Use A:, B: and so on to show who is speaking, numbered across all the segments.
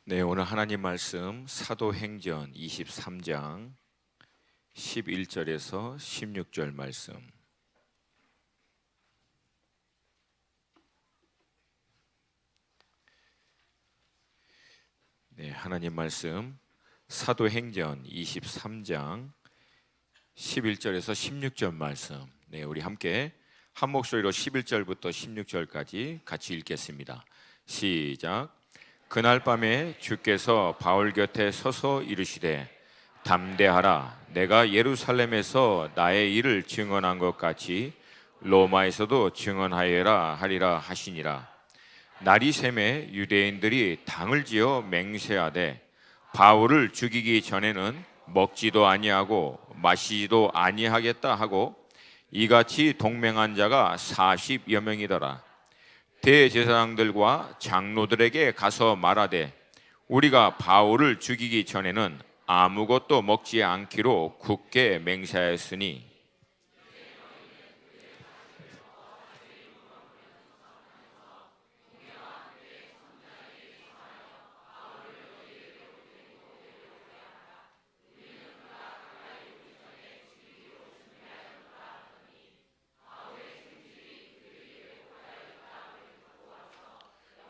A: 네, 오늘 하나님 말씀 사도행전 23장 11절에서 16절 말씀. 네, 하나님 말씀 사도행전 23장 11절에서 16절 말씀. 네, 우리 함께 한 목소리로 11절부터 16절까지 같이 읽겠습니다. 시작. 그날 밤에 주께서 바울 곁에 서서 이르시되 담대하라. 내가 예루살렘에서 나의 일을 증언한 것 같이 로마에서도 증언하여라 하리라 하시니라. 날이 새매 유대인들이 당을 지어 맹세하되 바울을 죽이기 전에는 먹지도 아니하고 마시지도 아니하겠다 하고 이같이 동맹한 자가 40여 명이더라. 대제사장들과 장로들에게 가서 말하되 우리가 바울을 죽이기 전에는 아무것도 먹지 않기로 굳게 맹세하였으니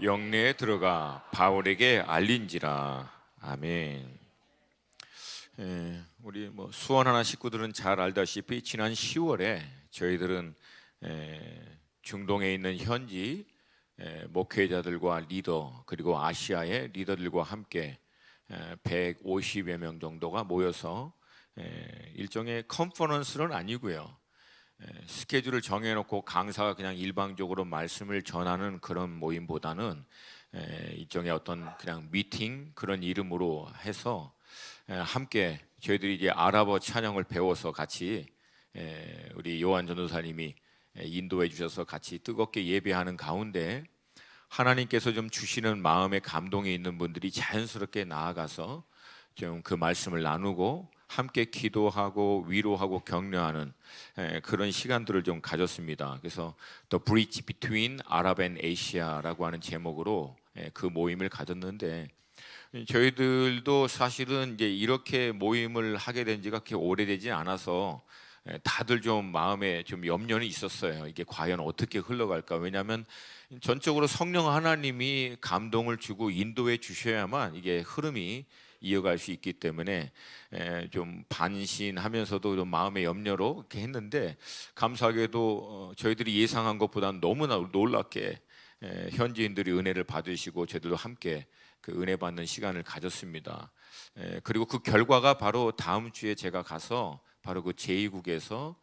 A: 영내에 들어가 바울에게 알린지라. 아멘. 우리 수원 하나 식구들은 잘 알다시피 지난 10월에 저희들은 중동에 있는 현지 목회자들과 리더 그리고 아시아의 리더들과 함께 150여 명 정도가 모여서 일종의 컨퍼런스는 아니고요. 스케줄을 정해놓고 강사가 그냥 일방적으로 말씀을 전하는 그런 모임보다는 일종의 어떤 그냥 미팅 그런 이름으로 해서 함께 저희들이 이제 아랍어 찬양을 배워서 같이 우리 요한 전도사님이 인도해 주셔서 같이 뜨겁게 예배하는 가운데 하나님께서 좀 주시는 마음의 감동이 있는 분들이 자연스럽게 나아가서 좀 그 말씀을 나누고 함께 기도하고 위로하고 격려하는 그런 시간들을 좀 가졌습니다. 그래서 The Bridge Between Arab and Asia라고 하는 제목으로 그 모임을 가졌는데 저희들도 사실은 이제 이렇게 모임을 하게 된 지가 그렇게 오래되지 않아서 다들 좀 마음에 좀 염려는 있었어요. 이게 과연 어떻게 흘러갈까? 왜냐하면 전적으로 성령 하나님이 감동을 주고 인도해 주셔야만 이게 흐름이 이어갈 수 있기 때문에 좀 반신하면서도 좀 마음의 염려로 이렇게 했는데 감사하게도 저희들이 예상한 것보다는 너무나 놀랍게 현지인들이 은혜를 받으시고 저희들도 함께 그 은혜 받는 시간을 가졌습니다. 그리고 그 결과가 바로 다음 주에 제가 가서 바로 그 제2국에서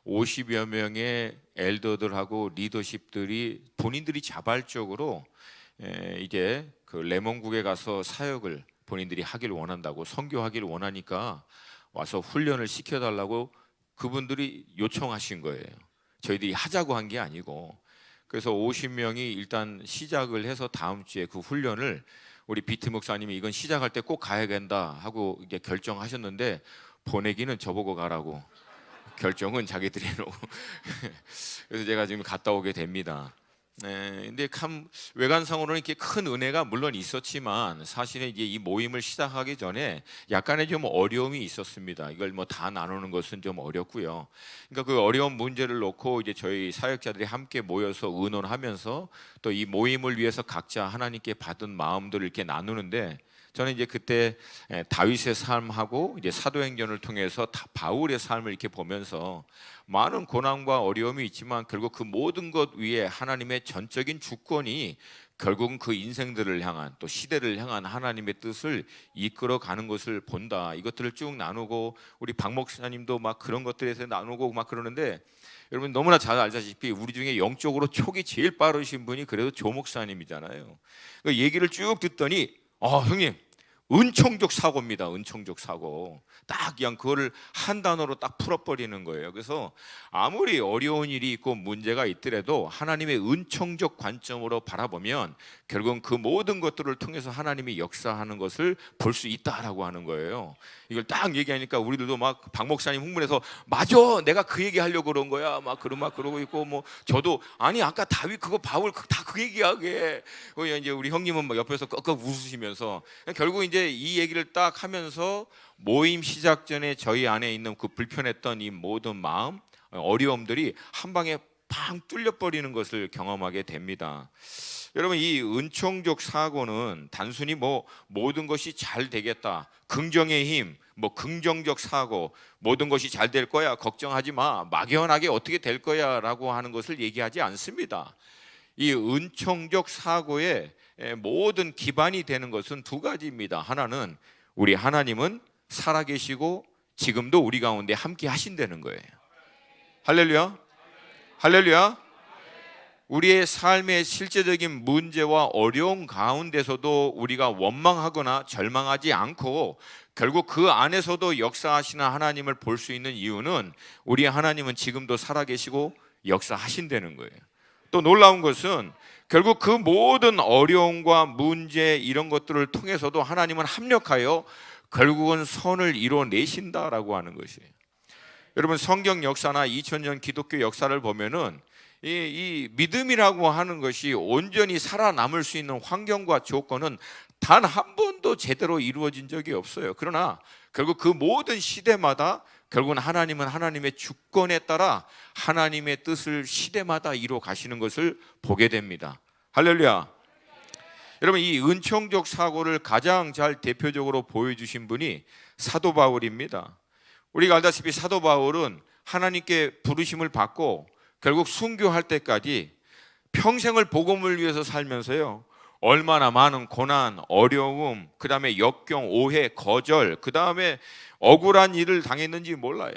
A: 50여 명의 엘더들하고 리더십들이 본인들이 자발적으로 이제 그 레몬국에 가서 사역을 본인들이 하기를 원한다고 선교하기를 원하니까 와서 훈련을 시켜달라고 그분들이 요청하신 거예요. 저희들이 하자고 한 게 아니고. 그래서 50명이 일단 시작을 해서 다음 주에 그 훈련을 우리 비트 목사님이 이건 시작할 때 꼭 가야 된다 하고 이제 결정하셨는데 보내기는 저보고 가라고 결정은 자기들이 해놓고 그래서 제가 지금 갔다 오게 됩니다. 근데 외관상으로는 이렇게 큰 은혜가 물론 있었지만 사실은 이제 이 모임을 시작하기 전에 약간의 좀 어려움이 있었습니다. 이걸 다 나누는 것은 좀 어렵고요. 그러니까 그 어려운 문제를 놓고 이제 저희 사역자들이 함께 모여서 의논하면서 또 이 모임을 위해서 각자 하나님께 받은 마음들을 이렇게 나누는데 저는 이제 그때 다윗의 삶하고 이제 사도행전을 통해서 바울의 삶을 이렇게 보면서 많은 고난과 어려움이 있지만 결국 그 모든 것 위에 하나님의 전적인 주권이 결국은 그 인생들을 향한 또 시대를 향한 하나님의 뜻을 이끌어가는 것을 본다. 이것들을 쭉 나누고 우리 박 목사님도 막 그런 것들에 대해서 나누고 막 그러는데 여러분 너무나 잘 알다시피 우리 중에 영적으로 촉이 제일 빠르신 분이 그래도 조 목사님이잖아요. 그 얘기를 쭉 듣더니 형님 은총적 사고입니다. 은총적 사고. 딱 그냥 그거를 한 단어로 딱 풀어버리는 거예요. 그래서 아무리 어려운 일이 있고 문제가 있더라도 하나님의 은총적 관점으로 바라보면 결국은 그 모든 것들을 통해서 하나님이 역사하는 것을 볼 수 있다라고 하는 거예요. 이걸 딱 얘기하니까 우리들도 막 박 목사님 흥분해서 맞아, 내가 그 얘기 하려고 그런 거야 막 그러고 있고, 뭐 저도 아니 아까 다윗 그거 바울 다 그 얘기하게, 이제 우리 형님은 막 옆에서 꺽꺽 웃으시면서 결국 이제 이 얘기를 딱 하면서 모임 시작 전에 저희 안에 있는 그 불편했던 이 모든 마음, 어려움들이 한 방에 팡 뚫려버리는 것을 경험하게 됩니다. 여러분, 이 은총적 사고는 단순히 뭐 모든 것이 잘 되겠다, 긍정의 힘, 뭐 긍정적 사고, 모든 것이 잘 될 거야, 걱정하지 마, 막연하게 어떻게 될 거야 라고 하는 것을 얘기하지 않습니다. 이 은총적 사고의 모든 기반이 되는 것은 두 가지입니다. 하나는 우리 하나님은 살아계시고 지금도 우리 가운데 함께 하신다는 거예요. 할렐루야, 할렐루야. 우리의 삶의 실제적인 문제와 어려움 가운데서도 우리가 원망하거나 절망하지 않고 결국 그 안에서도 역사하시는 하나님을 볼 수 있는 이유는 우리 하나님은 지금도 살아계시고 역사하신다는 거예요. 또 놀라운 것은 결국 그 모든 어려움과 문제 이런 것들을 통해서도 하나님은 합력하여 결국은 선을 이뤄내신다라고 하는 것이에요. 여러분, 성경 역사나 2000년 기독교 역사를 보면은 이 믿음이라고 하는 것이 온전히 살아남을 수 있는 환경과 조건은 단 한 번도 제대로 이루어진 적이 없어요. 그러나 결국 그 모든 시대마다 결국은 하나님은 하나님의 주권에 따라 하나님의 뜻을 시대마다 이루어 가시는 것을 보게 됩니다. 할렐루야. 여러분, 이 은총적 사고를 가장 잘 대표적으로 보여주신 분이 사도 바울입니다. 우리가 알다시피 사도 바울은 하나님께 부르심을 받고 결국 순교할 때까지 평생을 복음을 위해서 살면서요, 얼마나 많은 고난, 어려움, 그 다음에 역경, 오해, 거절, 그 다음에 억울한 일을 당했는지 몰라요.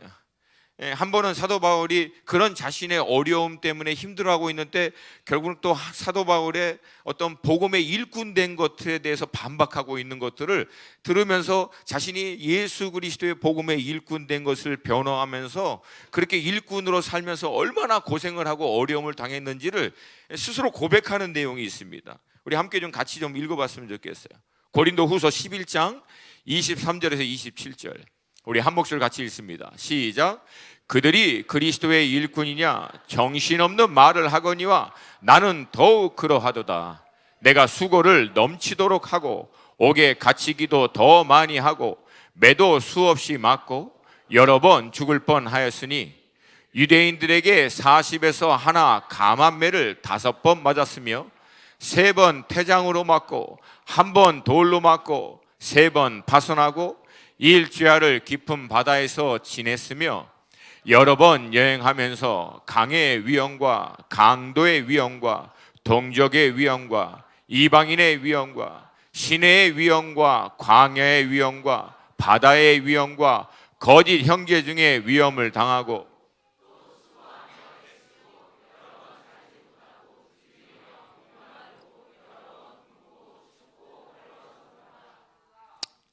A: 한 번은 사도 바울이 그런 자신의 어려움 때문에 힘들어하고 있는데 결국은 또 사도 바울의 어떤 복음의 일꾼된 것에 대해서 반박하고 있는 것들을 들으면서 자신이 예수 그리스도의 복음의 일꾼된 것을 변호하면서 그렇게 일꾼으로 살면서 얼마나 고생을 하고 어려움을 당했는지를 스스로 고백하는 내용이 있습니다. 우리 함께 좀 같이 좀 읽어봤으면 좋겠어요. 고린도후서 11장 23절에서 27절, 우리 한 목소리 같이 읽습니다. 시작. 그들이 그리스도의 일꾼이냐 정신없는 말을 하거니와 나는 더욱 그러하도다. 내가 수고를 넘치도록 하고 옥에 갇히기도 더 많이 하고 매도 수없이 맞고 여러 번 죽을 뻔하였으니 유대인들에게 40에서 하나 감한매를 5번 맞았으며 3번 태장으로 맞고 1번 돌로 맞고 3번 파손하고 일주야를 깊은 바다에서 지냈으며 여러 번 여행하면서 강의 위험과 강도의 위험과 동족의 위험과 이방인의 위험과 시내의 위험과 광야의 위험과 바다의 위험과 거짓 형제 중에 위험을 당하고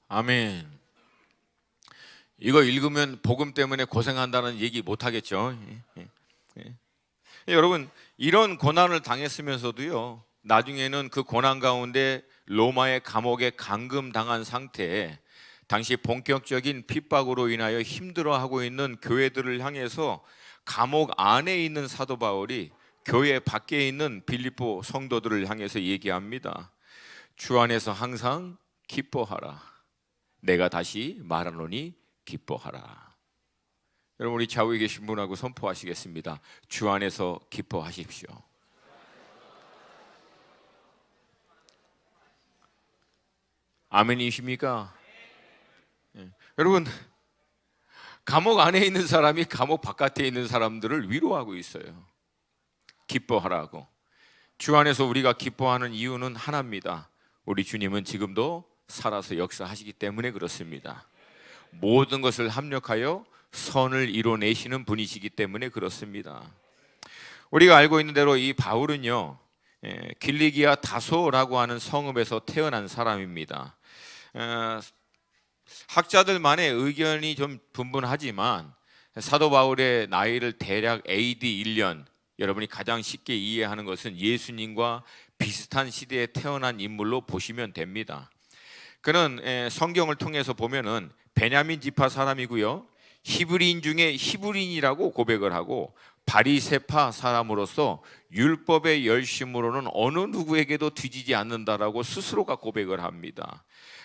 A: 아멘. 이거 읽으면 복음 때문에 고생한다는 얘기 못 하겠죠. 여러분, 이런 고난을 당했으면서도요, 나중에는 그 고난 가운데 로마의 감옥에 감금당한 상태에 당시 본격적인 핍박으로 인하여 힘들어하고 있는 교회들을 향해서 감옥 안에 있는 사도 바울이 교회 밖에 있는 빌립보 성도들을 향해서 얘기합니다. 주 안에서 항상 기뻐하라. 내가 다시 말하노니 기뻐하라. 여러분, 우리 좌우에 계신 분하고 선포하시겠습니다. 주 안에서 기뻐하십시오. 아멘이십니까? 여러분, 감옥 안에 있는 사람이 감옥 바깥에 있는 사람들을 위로하고 있어요. 기뻐하라고. 주 안에서 우리가 기뻐하는 이유는 하나입니다. 우리 주님은 지금도 살아서 역사하시기 때문에 그렇습니다. 모든 것을 합력하여 선을 이뤄내시는 분이시기 때문에 그렇습니다. 우리가 알고 있는 대로 이 바울은요, 길리기아 다소라고 하는 성읍에서 태어난 사람입니다. 학자들만의 의견이 좀 분분하지만 사도 바울의 나이를 대략 AD 1년, 여러분이 가장 쉽게 이해하는 것은 예수님과 비슷한 시대에 태어난 인물로 보시면 됩니다. 그는 성경을 통해서 보면은 베냐민 지파 사람이고요, 히브리인 중에 히브리인이라고 고백을 하고 바리새파 사람으로서 율법의 열심으로는 어느 누구에게도 뒤지지 않는다라고 스스로가 고백을 합니다.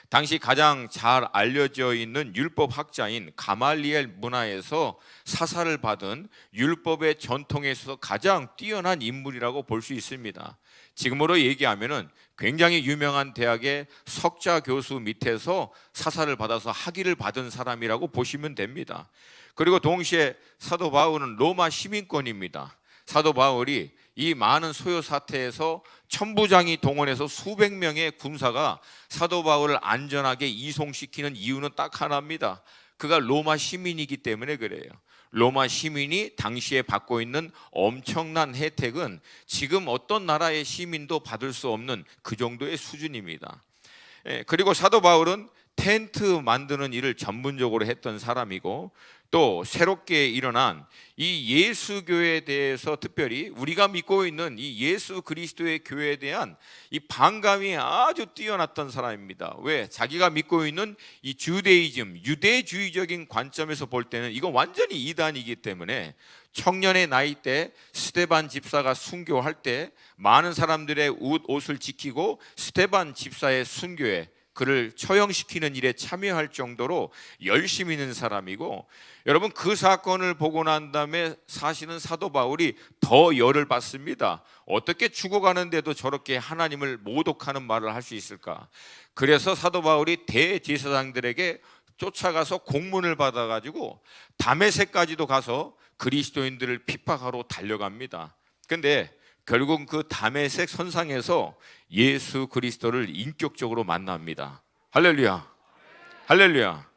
A: 당시 가장 잘 알려져 있는 율법 학자인 가말리엘 문화에서 사사를 받은 율법의 전통에 있어서 가장 뛰어난 인물이라고 볼 수 있습니다. 지금으로 얘기하면은 굉장히 유명한 대학의 석좌 교수 밑에서 사사를 받아서 학위를 받은 사람이라고 보시면 됩니다. 그리고 동시에 사도 바울은 로마 시민권입니다. 사도 바울이 이 많은 소요 사태에서 천부장이 동원해서 수백 명의 군사가 사도 바울을 안전하게 이송시키는 이유는 딱 하나입니다. 그가 로마 시민이기 때문에 그래요. 로마 시민이 당시에 받고 있는 엄청난 혜택은 지금 어떤 나라의 시민도 받을 수 없는 그 정도의 수준입니다. 그리고 사도 바울은 텐트 만드는 일을 전문적으로 했던 사람이고, 또 새롭게 일어난 이 예수교에 대해서, 특별히 우리가 믿고 있는 이 예수 그리스도의 교회에 대한 이 반감이 아주 뛰어났던 사람입니다. 왜? 자기가 믿고 있는 이 주데이즘, 유대주의적인 관점에서 볼 때는 이건 완전히 이단이기 때문에 청년의 나이 때 스데반 집사가 순교할 때 많은 사람들의 옷을 지키고 스데반 집사의 순교에 그를 처형시키는 일에 참여할 정도로 열심히 있는 사람이고, 여러분 그 사건을 보고 난 다음에 사실은 사도 바울이 더 열을 받습니다. 어떻게 죽어가는데도 저렇게 하나님을 모독하는 말을 할 수 있을까? 그래서 사도 바울이 대제사장들에게 쫓아가서 공문을 받아가지고 다메섹까지도 가서 그리스도인들을 핍박하러 달려갑니다. 근데 결국 그 다메섹 선상에서 예수 그리스도를 인격적으로 만납니다. 할렐루야, 할렐루야.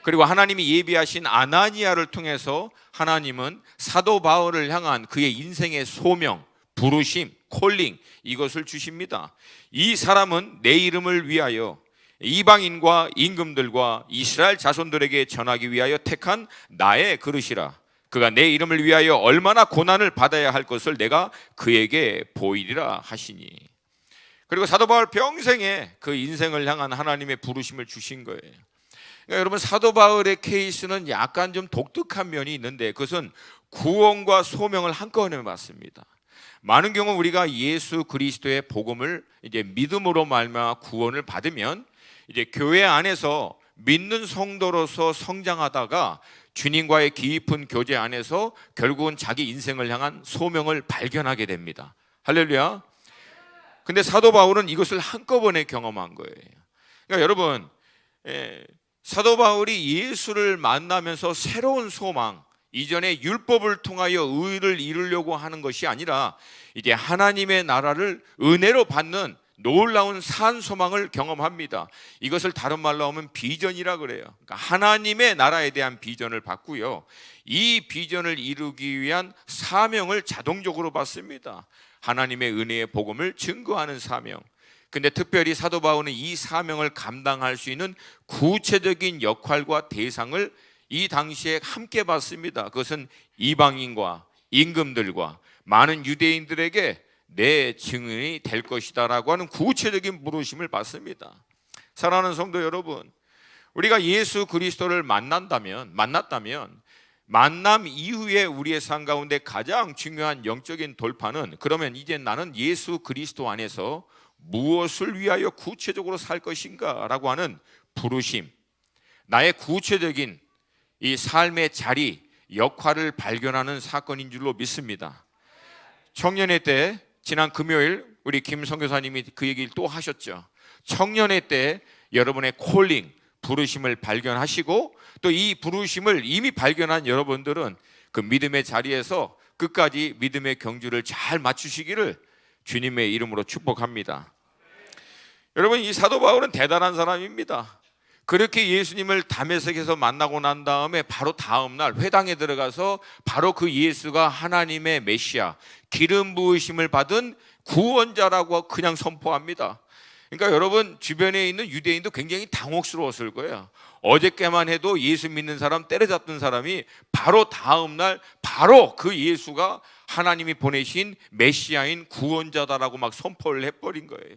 A: 그리고 하나님이 예비하신 아나니아를 통해서 하나님은 사도 바울을 향한 그의 인생의 소명, 부르심, 콜링, 이것을 주십니다. 이 사람은 내 이름을 위하여 이방인과 임금들과 이스라엘 자손들에게 전하기 위하여 택한 나의 그릇이라. 그가 내 이름을 위하여 얼마나 고난을 받아야 할 것을 내가 그에게 보이리라 하시니. 그리고 사도 바울 평생에 그 인생을 향한 하나님의 부르심을 주신 거예요. 그러니까 여러분, 사도 바울의 케이스는 약간 좀 독특한 면이 있는데, 그것은 구원과 소명을 한꺼번에 받습니다. 많은 경우 우리가 예수 그리스도의 복음을 이제 믿음으로 말미암아 구원을 받으면 이제 교회 안에서 믿는 성도로서 성장하다가 주님과의 깊은 교제 안에서 결국은 자기 인생을 향한 소명을 발견하게 됩니다. 할렐루야. 근데 사도 바울은 이것을 한꺼번에 경험한 거예요. 그러니까 여러분, 사도 바울이 예수를 만나면서 새로운 소망, 이전에 율법을 통하여 의를 이루려고 하는 것이 아니라 이제 하나님의 나라를 은혜로 받는 놀라운 산 소망을 경험합니다. 이것을 다른 말로 하면 비전이라 그래요. 그러니까 하나님의 나라에 대한 비전을 받고요, 이 비전을 이루기 위한 사명을 자동적으로 받습니다. 하나님의 은혜의 복음을 증거하는 사명. 근데 특별히 사도 바울은 이 사명을 감당할 수 있는 구체적인 역할과 대상을 이 당시에 함께 받습니다. 그것은 이방인과 임금들과 많은 유대인들에게 내 증인이 될 것이다 라고 하는 구체적인 부르심을 받습니다. 사랑하는 성도 여러분, 우리가 예수 그리스도를 만났다면 만남 이후에 우리의 삶 가운데 가장 중요한 영적인 돌파는, 그러면 이제 나는 예수 그리스도 안에서 무엇을 위하여 구체적으로 살 것인가 라고 하는 부르심, 나의 구체적인 이 삶의 자리, 역할을 발견하는 사건인 줄로 믿습니다. 청년회 때 지난 금요일 우리 김 선교사님이 그 얘기를 또 하셨죠. 청년회 때 여러분의 콜링, 부르심을 발견하시고, 또 이 부르심을 이미 발견한 여러분들은 그 믿음의 자리에서 끝까지 믿음의 경주를 잘 맞추시기를 주님의 이름으로 축복합니다. 여러분, 이 사도 바울은 대단한 사람입니다. 그렇게 예수님을 다메섹에서 만나고 난 다음에 바로 다음 날 회당에 들어가서 바로 그 예수가 하나님의 메시아, 기름 부으심을 받은 구원자라고 그냥 선포합니다. 그러니까 여러분 주변에 있는 유대인도 굉장히 당혹스러웠을 거예요. 어저께만 해도 예수 믿는 사람 때려잡던 사람이 바로 다음 날 바로 그 예수가 하나님이 보내신 메시아인 구원자다라고 막 선포를 해버린 거예요.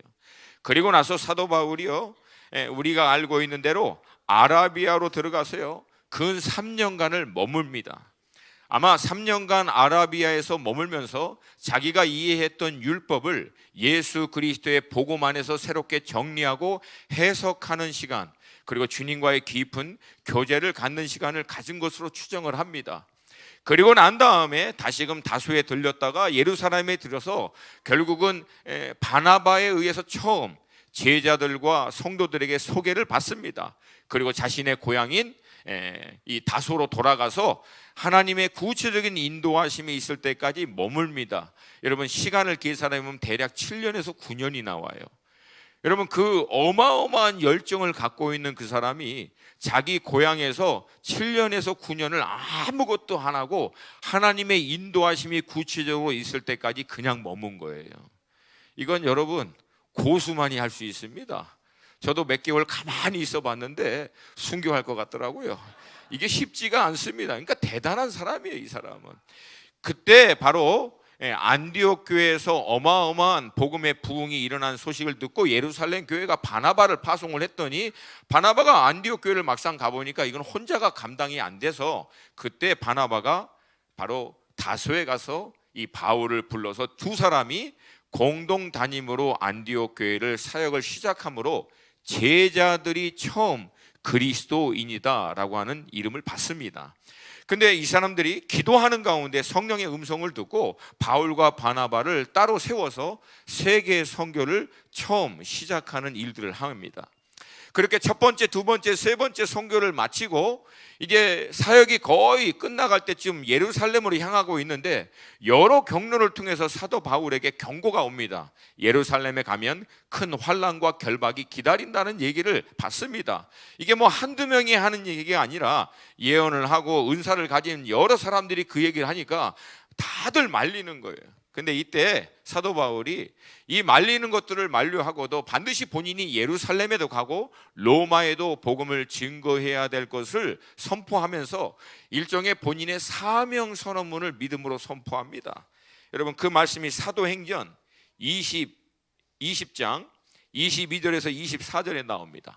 A: 그리고 나서 사도 바울이요, 우리가 알고 있는 대로 아라비아로 들어가서요 근 3년간을 머뭅니다. 아마 3년간 아라비아에서 머물면서 자기가 이해했던 율법을 예수 그리스도의 복음 안에서 새롭게 정리하고 해석하는 시간, 그리고 주님과의 깊은 교제를 갖는 시간을 가진 것으로 추정을 합니다. 그리고 난 다음에 다시금 다소에 들렸다가 예루살렘에 들어서 결국은 바나바에 의해서 처음 제자들과 성도들에게 소개를 받습니다. 그리고 자신의 고향인 이 다소로 돌아가서 하나님의 구체적인 인도하심이 있을 때까지 머뭅니다. 여러분 시간을 계산해보면 대략 7년에서 9년이 나와요. 여러분 그 어마어마한 열정을 갖고 있는 그 사람이 자기 고향에서 7년에서 9년을 아무것도 안 하고 하나님의 인도하심이 구체적으로 있을 때까지 그냥 머문 거예요. 이건 여러분 고수만이 할 수 있습니다. 저도 몇 개월 가만히 있어 봤는데 순교할 것 같더라고요. 이게 쉽지가 않습니다. 그러니까 대단한 사람이에요, 이 사람은. 그때 바로 안디옥 교회에서 어마어마한 복음의 부흥이 일어난 소식을 듣고 예루살렘 교회가 바나바를 파송을 했더니 바나바가 안디옥 교회를 막상 가보니까 이건 혼자가 감당이 안 돼서 그때 바나바가 바로 다소에 가서 이 바울을 불러서 두 사람이 공동 담임으로 안디옥 교회를 사역을 시작함으로 제자들이 처음 그리스도인이다라고 하는 이름을 받습니다. 근데 이 사람들이 기도하는 가운데 성령의 음성을 듣고 바울과 바나바를 따로 세워서 세계 선교를 처음 시작하는 일들을 합니다. 그렇게 첫 번째, 두 번째, 세 번째 선교를 마치고 이제 사역이 거의 끝나갈 때쯤 예루살렘으로 향하고 있는데 여러 경로를 통해서 사도 바울에게 경고가 옵니다. 예루살렘에 가면 큰 환난과 결박이 기다린다는 얘기를 받습니다. 이게 뭐 한두 명이 하는 얘기가 아니라 예언을 하고 은사를 가진 여러 사람들이 그 얘기를 하니까 다들 말리는 거예요. 근데 이때 사도 바울이 이 말리는 것들을 만류하고도 반드시 본인이 예루살렘에도 가고 로마에도 복음을 증거해야 될 것을 선포하면서 일종의 본인의 사명 선언문을 믿음으로 선포합니다. 여러분 그 말씀이 사도행전 20장 22절에서 24절에 나옵니다.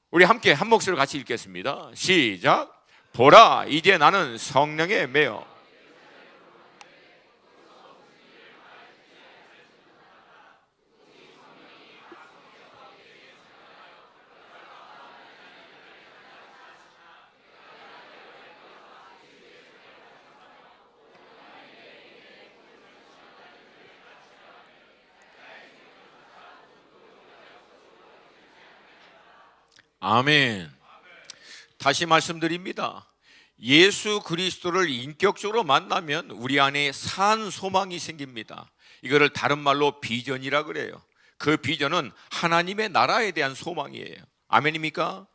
A: 우리 함께 한 목소리로 같이 읽겠습니다. 시작. 보라 이제 나는 성령에 매여 아멘. 다시 말씀드립니다. 예수 그리스도를 인격적으로 만나면 우리 안에 산 소망이 생깁니다. 이거를 다른 말로 비전이라 그래요. 그 비전은 하나님의 나라에 대한 소망이에요. 아멘입니까?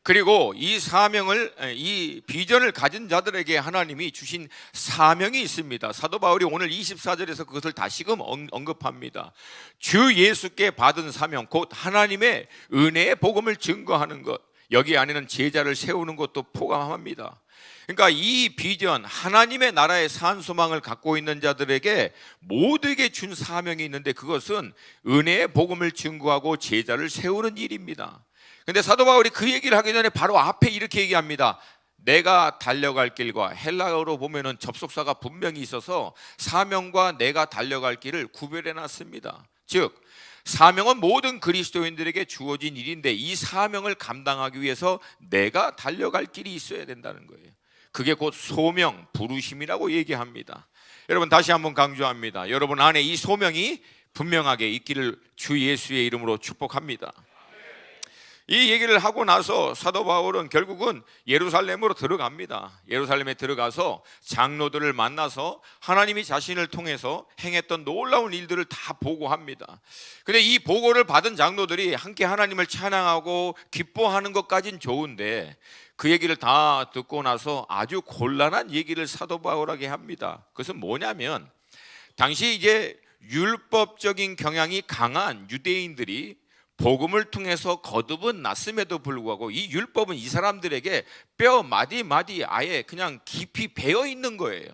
A: 그리고 이 사명을, 이 비전을 가진 자들에게 하나님이 주신 사명이 있습니다. 사도 바울이 오늘 24절에서 그것을 다시금 언급합니다. 주 예수께 받은 사명, 곧 하나님의 은혜의 복음을 증거하는 것, 여기 안에는 제자를 세우는 것도 포함합니다. 그러니까 이 비전, 하나님의 나라의 산 소망을 갖고 있는 자들에게 모두에게 준 사명이 있는데 그것은 은혜의 복음을 증거하고 제자를 세우는 일입니다. 근데 사도 바울이 그 얘기를 하기 전에 바로 앞에 이렇게 얘기합니다. 내가 달려갈 길과, 헬라어로 보면은 접속사가 분명히 있어서 사명과 내가 달려갈 길을 구별해 놨습니다. 즉 사명은 모든 그리스도인들에게 주어진 일인데 이 사명을 감당하기 위해서 내가 달려갈 길이 있어야 된다는 거예요. 그게 곧 소명, 부르심이라고 얘기합니다. 여러분 다시 한번 강조합니다. 여러분 안에 이 소명이 분명하게 있기를 주 예수의 이름으로 축복합니다. 이 얘기를 하고 나서 사도 바울은 결국은 예루살렘으로 들어갑니다. 예루살렘에 들어가서 장로들을 만나서 하나님이 자신을 통해서 행했던 놀라운 일들을 다 보고합니다. 근데 이 보고를 받은 장로들이 함께 하나님을 찬양하고 기뻐하는 것까진 좋은데 그 얘기를 다 듣고 나서 아주 곤란한 얘기를 사도 바울에게 합니다. 그것은 뭐냐면 당시 이제 율법적인 경향이 강한 유대인들이 복음을 통해서 거듭은 났음에도 불구하고 이 율법은 이 사람들에게 뼈 마디마디 아예 그냥 깊이 배어 있는 거예요.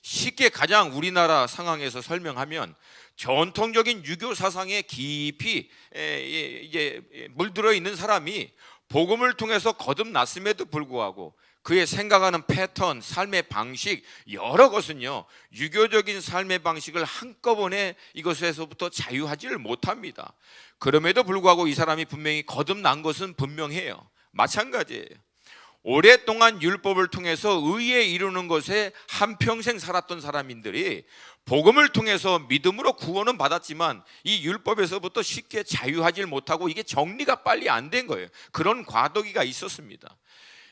A: 쉽게 가장 우리나라 상황에서 설명하면 전통적인 유교 사상에 깊이 이제 물들어 있는 사람이 복음을 통해서 거듭났음에도 불구하고 그의 생각하는 패턴, 삶의 방식 여러 것은요 유교적인 삶의 방식을 한꺼번에 이것에서부터 자유하지를 못합니다. 그럼에도 불구하고 이 사람이 분명히 거듭난 것은 분명해요. 마찬가지예요. 오랫동안 율법을 통해서 의에 이루는 것에 한평생 살았던 사람들이 복음을 통해서 믿음으로 구원은 받았지만 이 율법에서부터 쉽게 자유하지 못하고 이게 정리가 빨리 안 된 거예요. 그런 과도기가 있었습니다.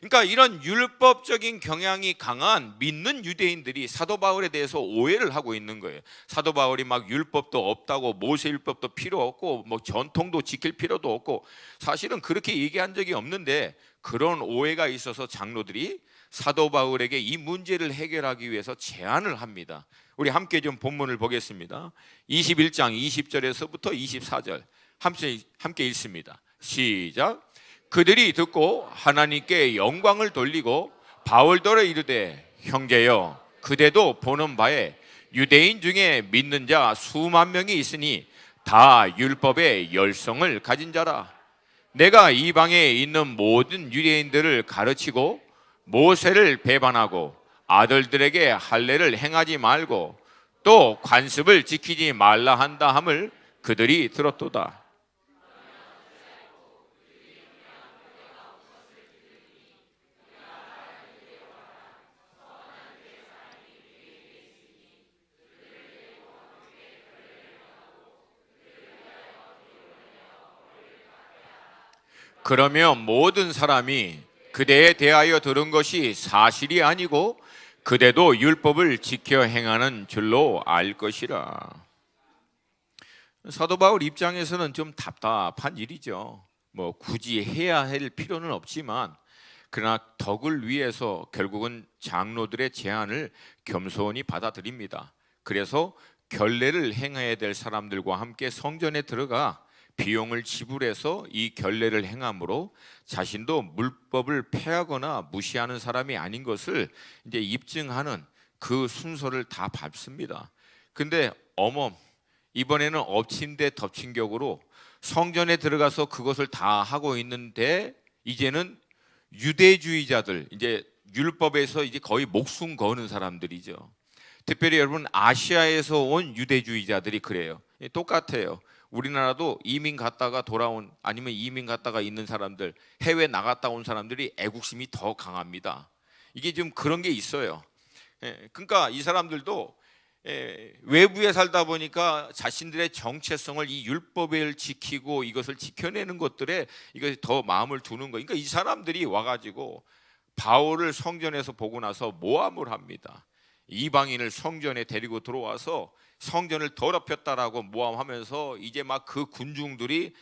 A: 그러니까 이런 율법적인 경향이 강한 믿는 유대인들이 사도 바울에 대해서 오해를 하고 있는 거예요. 사도 바울이 막 율법도 없다고, 모세 율법도 필요 없고, 뭐 전통도 지킬 필요도 없고, 사실은 그렇게 얘기한 적이 없는데 그런 오해가 있어서 장로들이 사도 바울에게 이 문제를 해결하기 위해서 제안을 합니다. 우리 함께 좀 본문을 보겠습니다. 21장 20절에서부터 24절 함께 읽습니다. 시작. 그들이 듣고 하나님께 영광을 돌리고 바울더러 이르되, 형제여, 그대도 보는 바에 유대인 중에 믿는 자 수만 명이 있으니 다 율법의 열성을 가진 자라. 내가 이방에 있는 모든 유대인들을 가르치고 모세를 배반하고 아들들에게 할례를 행하지 말고 또 관습을 지키지 말라 한다 함을 그들이 들었도다. 그러면 모든 사람이 그대에 대하여 들은 것이 사실이 아니고 그대도 율법을 지켜 행하는 줄로 알 것이라. 사도 바울 입장에서는 좀 답답한 일이죠. 뭐 굳이 해야 할 필요는 없지만 그러나 덕을 위해서 결국은 장로들의 제안을 겸손히 받아들입니다. 그래서 결례를 행해야 될 사람들과 함께 성전에 들어가 비용을 지불해서 이 결례를 행함으로 자신도 율법을 폐하거나 무시하는 사람이 아닌 것을 이제 입증하는 그 순서를 다 밟습니다. 근데 이번에는 엎친 데 덮친 격으로 성전에 들어가서 그것을 다 하고 있는데 이제는 유대주의자들, 이제 율법에서 이제 거의 목숨 거는 사람들이죠. 특별히 여러분 아시아에서 온 유대주의자들이 그래요. 똑같아요. 우리나라도 이민 갔다가 돌아온 아니면 이민 갔다가 있는 사람들, 해외 나갔다 온 사람들이 애국심이 더 강합니다. 이게 좀 그런 게 있어요. 그러니까 이 사람들도 외부에 살다 보니까 자신들의 정체성을 이 율법을 지키고 이것을 지켜내는 것들에 이것이 더 마음을 두는 거예요. 그러니까 이 사람들이 와가지고 바울을 성전에서 보고 나서 모함을 합니다. 이방인을 성전에 데리고 들어와서 성전을 더럽혔다라고 모함하면서 이제 막 그 군중들이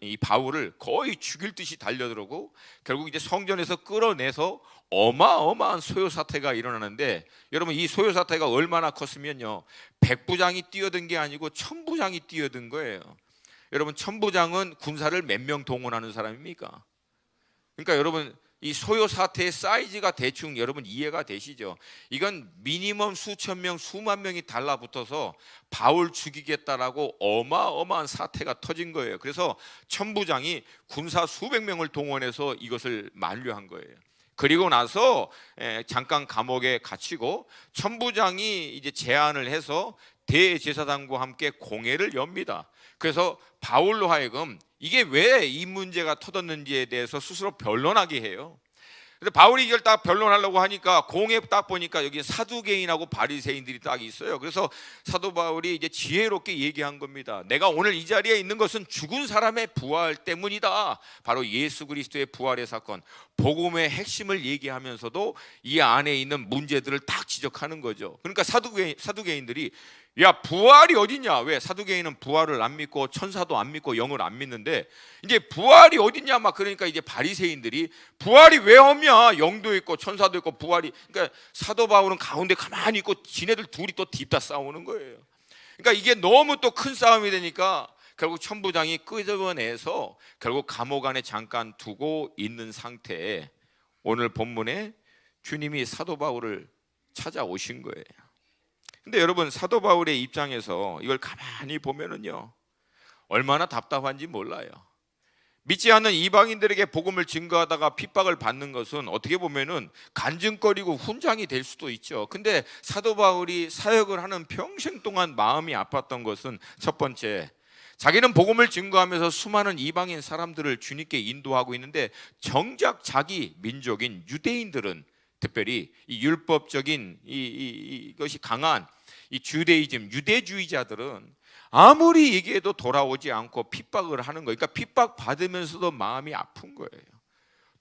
A: 이 바울을 거의 죽일 듯이 달려들고 결국 이제 성전에서 끌어내서 어마어마한 소요 사태가 일어나는데, 여러분 이 소요 사태가 얼마나 컸으면요, 백부장이 뛰어든 게 아니고 천부장이 뛰어든 거예요. 여러분 천부장은 군사를 몇 명 동원하는 사람입니까? 그러니까 여러분 이 소요 사태의 사이즈가 대충 여러분 이해가 되시죠? 이건 미니멈 수천 명, 수만 명이 달라붙어서 바울 죽이겠다라고 어마어마한 사태가 터진 거예요. 그래서 천부장이 군사 수백 명을 동원해서 이것을 만류한 거예요. 그리고 나서 잠깐 감옥에 갇히고 천부장이 이제 제안을 해서 대제사장과 함께 공회를 엽니다. 그래서 바울로 하여금 이게 왜 이 문제가 터졌는지에 대해서 스스로 변론하게 해요. 근데 바울이 이걸 딱 변론하려고 하니까 공회 딱 보니까 여기 사두개인하고 바리새인들이 딱 있어요. 그래서 사도 바울이 이제 지혜롭게 얘기한 겁니다. 내가 오늘 이 자리에 있는 것은 죽은 사람의 부활 때문이다. 바로 예수 그리스도의 부활의 사건, 복음의 핵심을 얘기하면서도 이 안에 있는 문제들을 딱 지적하는 거죠. 그러니까 사두개인들이 야 부활이 어딨냐, 왜 사두개인은 부활을 안 믿고 천사도 안 믿고 영을 안 믿는데 이제 부활이 어딨냐 막 그러니까 이제 바리새인들이 부활이 왜 없냐, 영도 있고 천사도 있고 부활이, 그러니까 사도 바울은 가운데 가만히 있고 지네들 둘이 또 딥다 싸우는 거예요. 그러니까 이게 너무 또 큰 싸움이 되니까 결국 천부장이 끄집어내서 결국 감옥 안에 잠깐 두고 있는 상태에 오늘 본문에 주님이 사도 바울을 찾아오신 거예요. 근데 여러분, 사도 바울의 입장에서 이걸 가만히 보면은요, 얼마나 답답한지 몰라요. 믿지 않는 이방인들에게 복음을 증거하다가 핍박을 받는 것은 어떻게 보면은 간증거리고 훈장이 될 수도 있죠. 근데 사도 바울이 사역을 하는 평생 동안 마음이 아팠던 것은 첫 번째, 자기는 복음을 증거하면서 수많은 이방인 사람들을 주님께 인도하고 있는데 정작 자기 민족인 유대인들은, 특별히 이 율법적인 이것이 강한 이 주대이즘, 유대주의자들은 아무리 얘기해도 돌아오지 않고 핍박을 하는 거예요. 그러니까 핍박 받으면서도 마음이 아픈 거예요.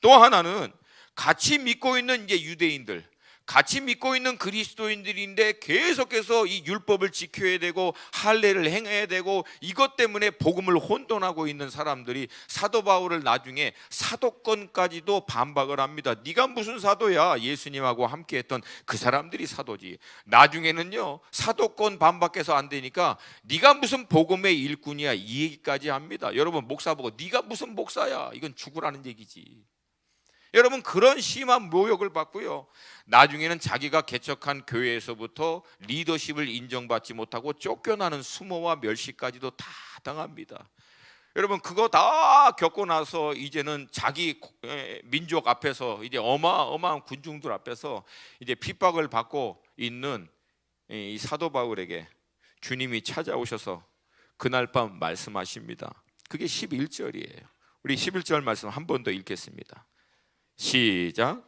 A: 또 하나는 같이 믿고 있는 이제 유대인들, 같이 믿고 있는 그리스도인들인데 계속해서 이 율법을 지켜야 되고 할례를 행해야 되고 이것 때문에 복음을 혼돈하고 있는 사람들이 사도 바울을 나중에 사도권까지도 반박을 합니다. 네가 무슨 사도야? 예수님하고 함께했던 그 사람들이 사도지. 나중에는요, 사도권 반박해서 안 되니까 네가 무슨 복음의 일꾼이야, 이 얘기까지 합니다. 여러분, 목사 보고 네가 무슨 목사야, 이건 죽으라는 얘기지. 여러분, 그런 심한 모욕을 받고요, 나중에는 자기가 개척한 교회에서부터 리더십을 인정받지 못하고 쫓겨나는 수모와 멸시까지도 다 당합니다. 여러분, 그거 다 겪고 나서 이제는 자기 민족 앞에서, 이제 어마어마한 군중들 앞에서 이제 핍박을 받고 있는 이 사도 바울에게 주님이 찾아오셔서 그날 밤 말씀하십니다. 그게 11절이에요. 우리 11절 말씀 한 번 더 읽겠습니다. 시작.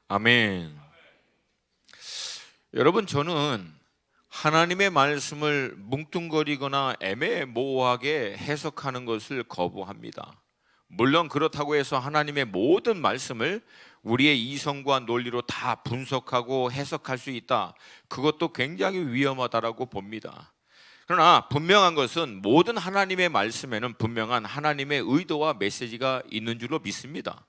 A: 아멘. 여러분, 저는 하나님의 말씀을 뭉뚱거리거나 애매모호하게 해석하는 것을 거부합니다. 물론 그렇다고 해서 하나님의 모든 말씀을 우리의 이성과 논리로 다 분석하고 해석할 수 있다, 그것도 굉장히 위험하다라고 봅니다. 그러나 분명한 것은 모든 하나님의 말씀에는 분명한 하나님의 의도와 메시지가 있는 줄로 믿습니다.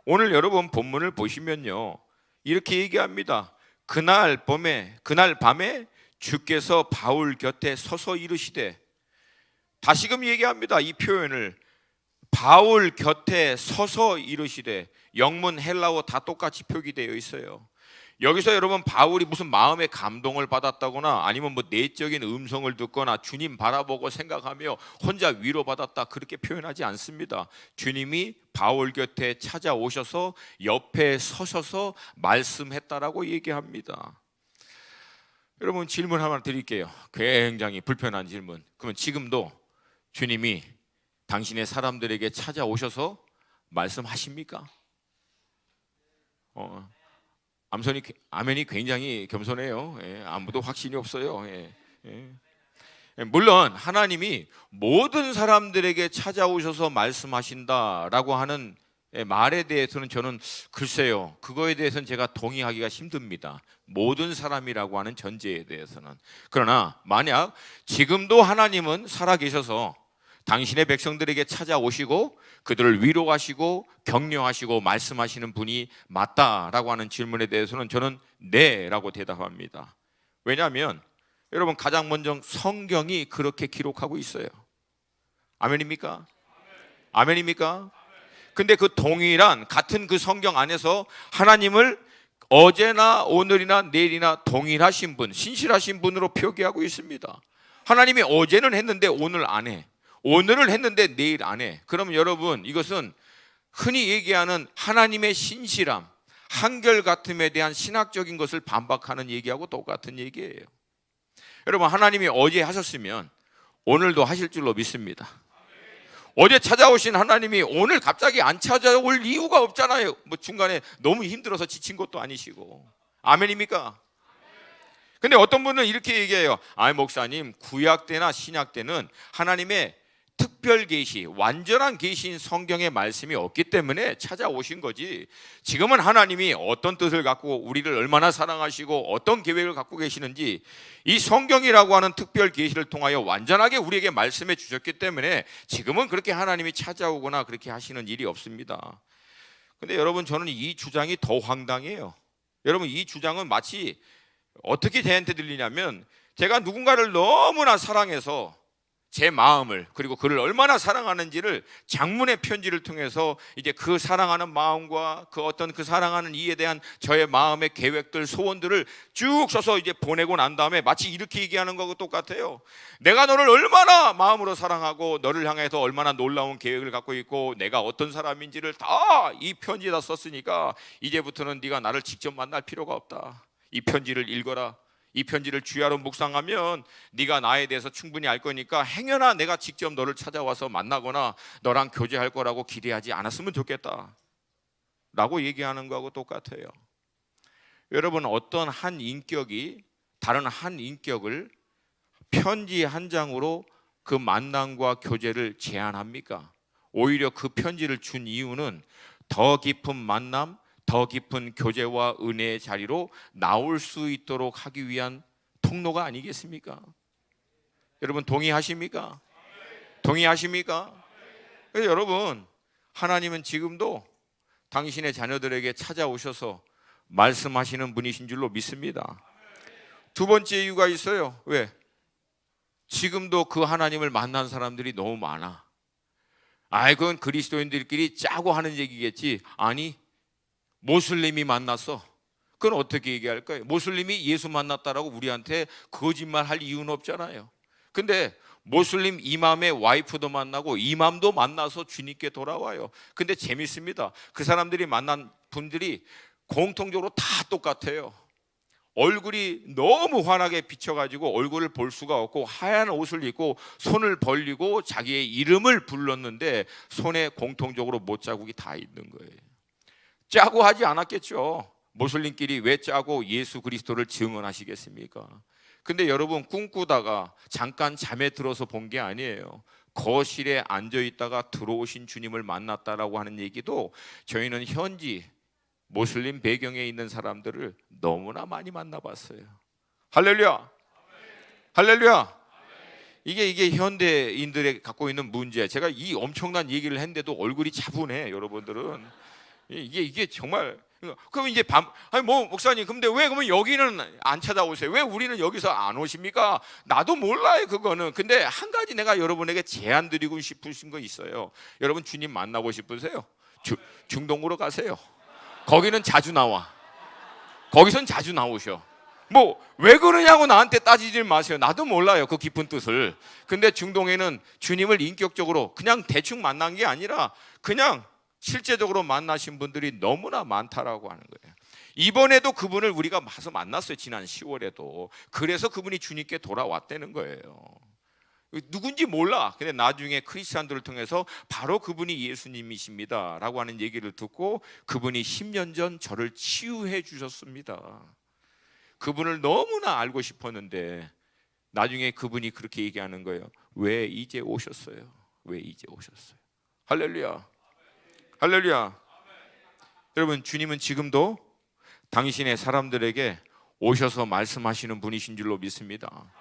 A: 오늘 여러분 본문을 보시면요, 이렇게 얘기합니다. 그날 밤에 주께서 바울 곁에 서서 이르시되, 다시금 얘기합니다. 이 표현을, 바울 곁에 서서 이르시되, 영문 헬라어 다 똑같이 표기되어 있어요. 여기서 여러분, 바울이 무슨 마음의 감동을 받았다거나 아니면 뭐 내적인 음성을 듣거나 주님 바라보고 생각하며 혼자 위로받았다, 그렇게 표현하지 않습니다. 주님이 바울 곁에 찾아오셔서 옆에 서셔서 말씀했다라고 얘기합니다. 여러분, 질문 하나 드릴게요. 굉장히 불편한 질문. 그러면 지금도 주님이 당신의 사람들에게 찾아오셔서 말씀하십니까? 아멘이 굉장히 겸손해요. 예, 아무도 확신이 없어요. 물론 하나님이 모든 사람들에게 찾아오셔서 말씀하신다라고 하는 말에 대해서는 저는 글쎄요, 그거에 대해서는 제가 동의하기가 힘듭니다. 모든 사람이라고 하는 전제에 대해서는. 그러나 만약 지금도 하나님은 살아계셔서 당신의 백성들에게 찾아오시고 그들을 위로하시고 격려하시고 말씀하시는 분이 맞다라고 하는 질문에 대해서는 저는 네라고 대답합니다. 왜냐하면 여러분, 가장 먼저 성경이 그렇게 기록하고 있어요. 아멘입니까? 아멘입니까? 근데 그 동일한 같은 그 성경 안에서 하나님을 어제나 오늘이나 내일이나 동일하신 분, 신실하신 분으로 표기하고 있습니다. 하나님이 어제는 했는데 오늘 안 해, 오늘을 했는데 내일 안 해. 그러면 여러분, 이것은 흔히 얘기하는 하나님의 신실함, 한결같음에 대한 신학적인 것을 반박하는 얘기하고 똑같은 얘기예요. 여러분, 하나님이 어제 하셨으면 오늘도 하실 줄로 믿습니다. 어제 찾아오신 하나님이 오늘 갑자기 안 찾아올 이유가 없잖아요. 뭐 중간에 너무 힘들어서 지친 것도 아니시고. 아멘입니까? 근데 어떤 분은 이렇게 얘기해요. 목사님, 구약 때나 신약 때는 하나님의 특별 계시, 완전한 계시인 성경의 말씀이 없기 때문에 찾아오신 거지. 지금은 하나님이 어떤 뜻을 갖고 우리를 얼마나 사랑하시고 어떤 계획을 갖고 계시는지 이 성경이라고 하는 특별 계시를 통하여 완전하게 우리에게 말씀해 주셨기 때문에 지금은 그렇게 하나님이 찾아오거나 그렇게 하시는 일이 없습니다. 근데 여러분, 저는 이 주장이 더 황당해요. 여러분, 이 주장은 마치 어떻게 저한테 들리냐면, 제가 누군가를 너무나 사랑해서 제 마음을, 그리고 그를 얼마나 사랑하는지를 장문의 편지를 통해서 이제 그 사랑하는 마음과 그 어떤 그 사랑하는 이에 대한 저의 마음의 계획들, 소원들을 쭉 써서 이제 보내고 난 다음에 마치 이렇게 얘기하는 거하고 똑같아요. 내가 너를 얼마나 마음으로 사랑하고 너를 향해서 얼마나 놀라운 계획을 갖고 있고 내가 어떤 사람인지를 다 이 편지에다 썼으니까 이제부터는 네가 나를 직접 만날 필요가 없다. 이 편지를 읽어라. 이 편지를 주야로 묵상하면 네가 나에 대해서 충분히 알 거니까 행여나 내가 직접 너를 찾아와서 만나거나 너랑 교제할 거라고 기대하지 않았으면 좋겠다 라고 얘기하는 거하고 똑같아요. 여러분, 어떤 한 인격이 다른 한 인격을 편지 한 장으로 그 만남과 교제를 제한합니까? 오히려 그 편지를 준 이유는 더 깊은 만남, 더 깊은 교제와 은혜의 자리로 나올 수 있도록 하기 위한 통로가 아니겠습니까? 여러분, 동의하십니까? 동의하십니까? 그래서 여러분, 하나님은 지금도 당신의 자녀들에게 찾아오셔서 말씀하시는 분이신 줄로 믿습니다. 두 번째 이유가 있어요. 왜? 지금도 그 하나님을 만난 사람들이 너무 많아. 그건 그리스도인들끼리 짜고 하는 얘기겠지. 아니, 모슬림이 만났어. 그건 어떻게 얘기할까요? 모슬림이 예수 만났다라고 우리한테 거짓말할 이유는 없잖아요. 근데 모슬림 이맘의 와이프도 만나고 이맘도 만나서 주님께 돌아와요. 근데 재밌습니다. 그 사람들이 만난 분들이 공통적으로 다 똑같아요. 얼굴이 너무 환하게 비쳐가지고 얼굴을 볼 수가 없고 하얀 옷을 입고 손을 벌리고 자기의 이름을 불렀는데 손에 공통적으로 못자국이 다 있는 거예요. 짜고 하지 않았겠죠. 모슬림끼리 왜 짜고 예수 그리스도를 증언하시겠습니까? 근데 여러분, 꿈꾸다가 잠깐 잠에 들어서 본 게 아니에요. 거실에 앉아 있다가 들어오신 주님을 만났다라고 하는 얘기도 저희는 현지 모슬림 배경에 있는 사람들을 너무나 많이 만나봤어요. 할렐루야, 할렐루야. 이게 현대인들이 갖고 있는 문제. 제가 이 엄청난 얘기를 했는데도 얼굴이 차분해. 여러분들은 이게 정말. 그럼 이제 목사님, 근데 왜 그러면 여기는 안 찾아오세요? 왜 우리는 여기서 안 오십니까? 나도 몰라요, 그거는. 근데 한 가지 내가 여러분에게 제안 드리고 싶으신 거 있어요. 여러분, 주님 만나고 싶으세요? 중동으로 가세요. 거기는 자주 나와. 거기선 자주 나오셔. 왜 그러냐고 나한테 따지지 마세요. 나도 몰라요, 그 깊은 뜻을. 근데 중동에는 주님을 인격적으로 그냥 대충 만난 게 아니라 그냥 실제적으로 만나신 분들이 너무나 많다라고 하는 거예요. 이번에도 그분을 우리가 가서 만났어요. 지난 10월에도. 그래서 그분이 주님께 돌아왔다는 거예요. 누군지 몰라. 근데 나중에 크리스찬들을 통해서 바로 그분이 예수님이십니다 라고 하는 얘기를 듣고 그분이 10년 전 저를 치유해 주셨습니다. 그분을 너무나 알고 싶었는데 나중에 그분이 그렇게 얘기하는 거예요. 왜 이제 오셨어요? 왜 이제 오셨어요? 할렐루야, 할렐루야. 여러분, 주님은 지금도 당신의 사람들에게 오셔서 말씀하시는 분이신 줄로 믿습니다.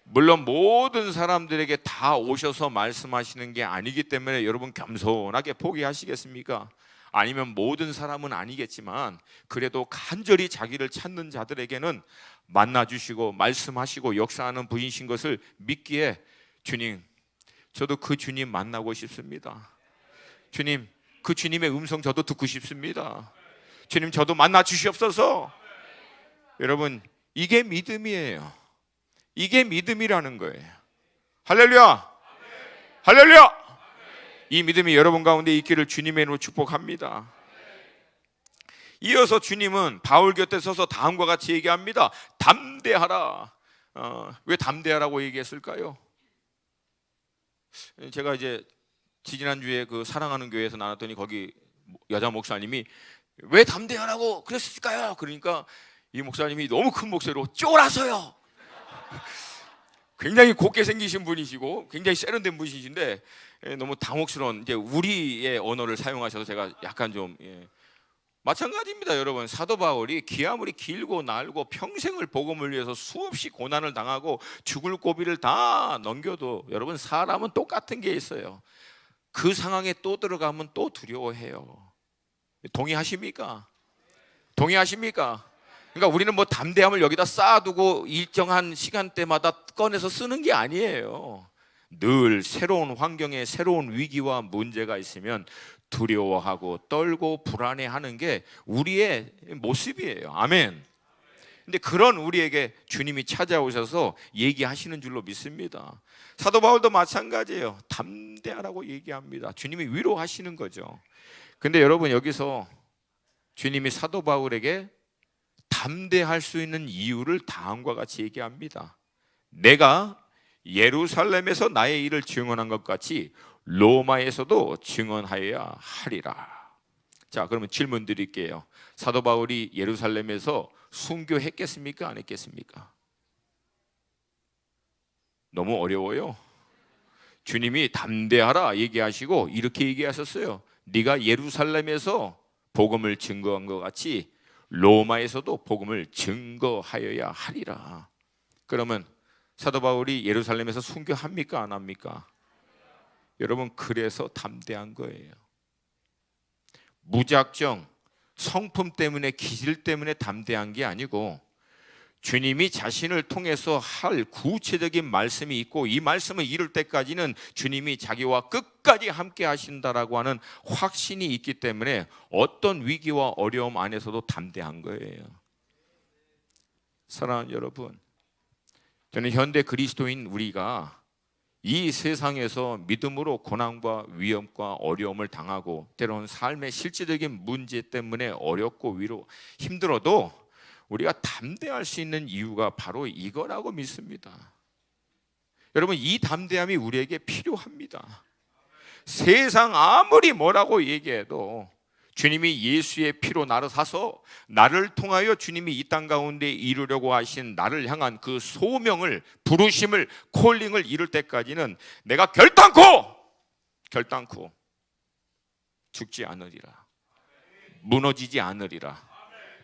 A: 물론 모든 사람들에게 다 오셔서 말씀하시는 게 아니기 때문에 여러분 겸손하게 포기하시겠습니까? 아니면 모든 사람은 아니겠지만 그래도 간절히 자기를 찾는 자들에게는 만나주시고 말씀하시고 역사하는 분이신 것을 믿기에, 주님, 저도 그 주님 만나고 싶습니다. 주님, 그 주님의 음성 저도 듣고 싶습니다. 주님, 저도 만나 주시옵소서. 여러분, 이게 믿음이에요. 이게 믿음이라는 거예요. 할렐루야, 할렐루야. 이 믿음이 여러분 가운데 있기를 주님의 이름으로 축복합니다. 이어서 주님은 바울 곁에 서서 다음과 같이 얘기합니다. 담대하라. 왜 담대하라고 얘기했을까요? 제가 이제 지난주에 그 사랑하는 교회에서 나눴더니 거기 여자 목사님이 왜 담대하라고 그랬을까요? 그러니까 이 목사님이 너무 큰 목소리로 쫄아서요. 굉장히 곱게 생기신 분이시고 굉장히 세련된 분이신데 너무 당혹스러운 이제 우리의 언어를 사용하셔서 제가 약간 좀 마찬가지입니다. 여러분, 사도 바울이 기아무리 길고 날고 평생을 복음을 위해서 수없이 고난을 당하고 죽을 고비를 다 넘겨도 여러분, 사람은 똑같은 게 있어요. 그 상황에 또 들어가면 또 두려워해요. 동의하십니까? 동의하십니까? 그러니까 우리는 뭐 담대함을 여기다 쌓아두고 일정한 시간대마다 꺼내서 쓰는 게 아니에요. 늘 새로운 환경에 새로운 위기와 문제가 있으면 두려워하고 떨고 불안해하는 게 우리의 모습이에요. 아멘. 근데 그런 우리에게 주님이 찾아오셔서 얘기하시는 줄로 믿습니다. 사도 바울도 마찬가지예요. 담대하라고 얘기합니다. 주님이 위로하시는 거죠. 근데 여러분, 여기서 주님이 사도 바울에게 담대할 수 있는 이유를 다음과 같이 얘기합니다. 내가 예루살렘에서 나의 일을 증언한 것 같이 로마에서도 증언하여야 하리라. 자, 그러면 질문 드릴게요. 사도 바울이 예루살렘에서 순교했겠습니까? 안 했겠습니까? 너무 어려워요. 주님이 담대하라 얘기하시고 이렇게 얘기하셨어요. 네가 예루살렘에서 복음을 증거한 것 같이 로마에서도 복음을 증거하여야 하리라. 그러면 사도 바울이 예루살렘에서 순교합니까? 안 합니까? 여러분, 그래서 담대한 거예요. 무작정 성품 때문에, 기질 때문에 담대한 게 아니고 주님이 자신을 통해서 할 구체적인 말씀이 있고 이 말씀을 이룰 때까지는 주님이 자기와 끝까지 함께 하신다라고 하는 확신이 있기 때문에 어떤 위기와 어려움 안에서도 담대한 거예요. 사랑하는 여러분, 저는 현대 그리스도인 우리가 이 세상에서 믿음으로 고난과 위험과 어려움을 당하고 때로는 삶의 실질적인 문제 때문에 어렵고 힘들어도 우리가 담대할 수 있는 이유가 바로 이거라고 믿습니다. 여러분, 이 담대함이 우리에게 필요합니다. 세상 아무리 뭐라고 얘기해도 주님이 예수의 피로 나를 사서 나를 통하여 주님이 이 땅 가운데 이루려고 하신 나를 향한 그 소명을, 부르심을, 콜링을 이룰 때까지는 내가 결단코 죽지 않으리라. 무너지지 않으리라.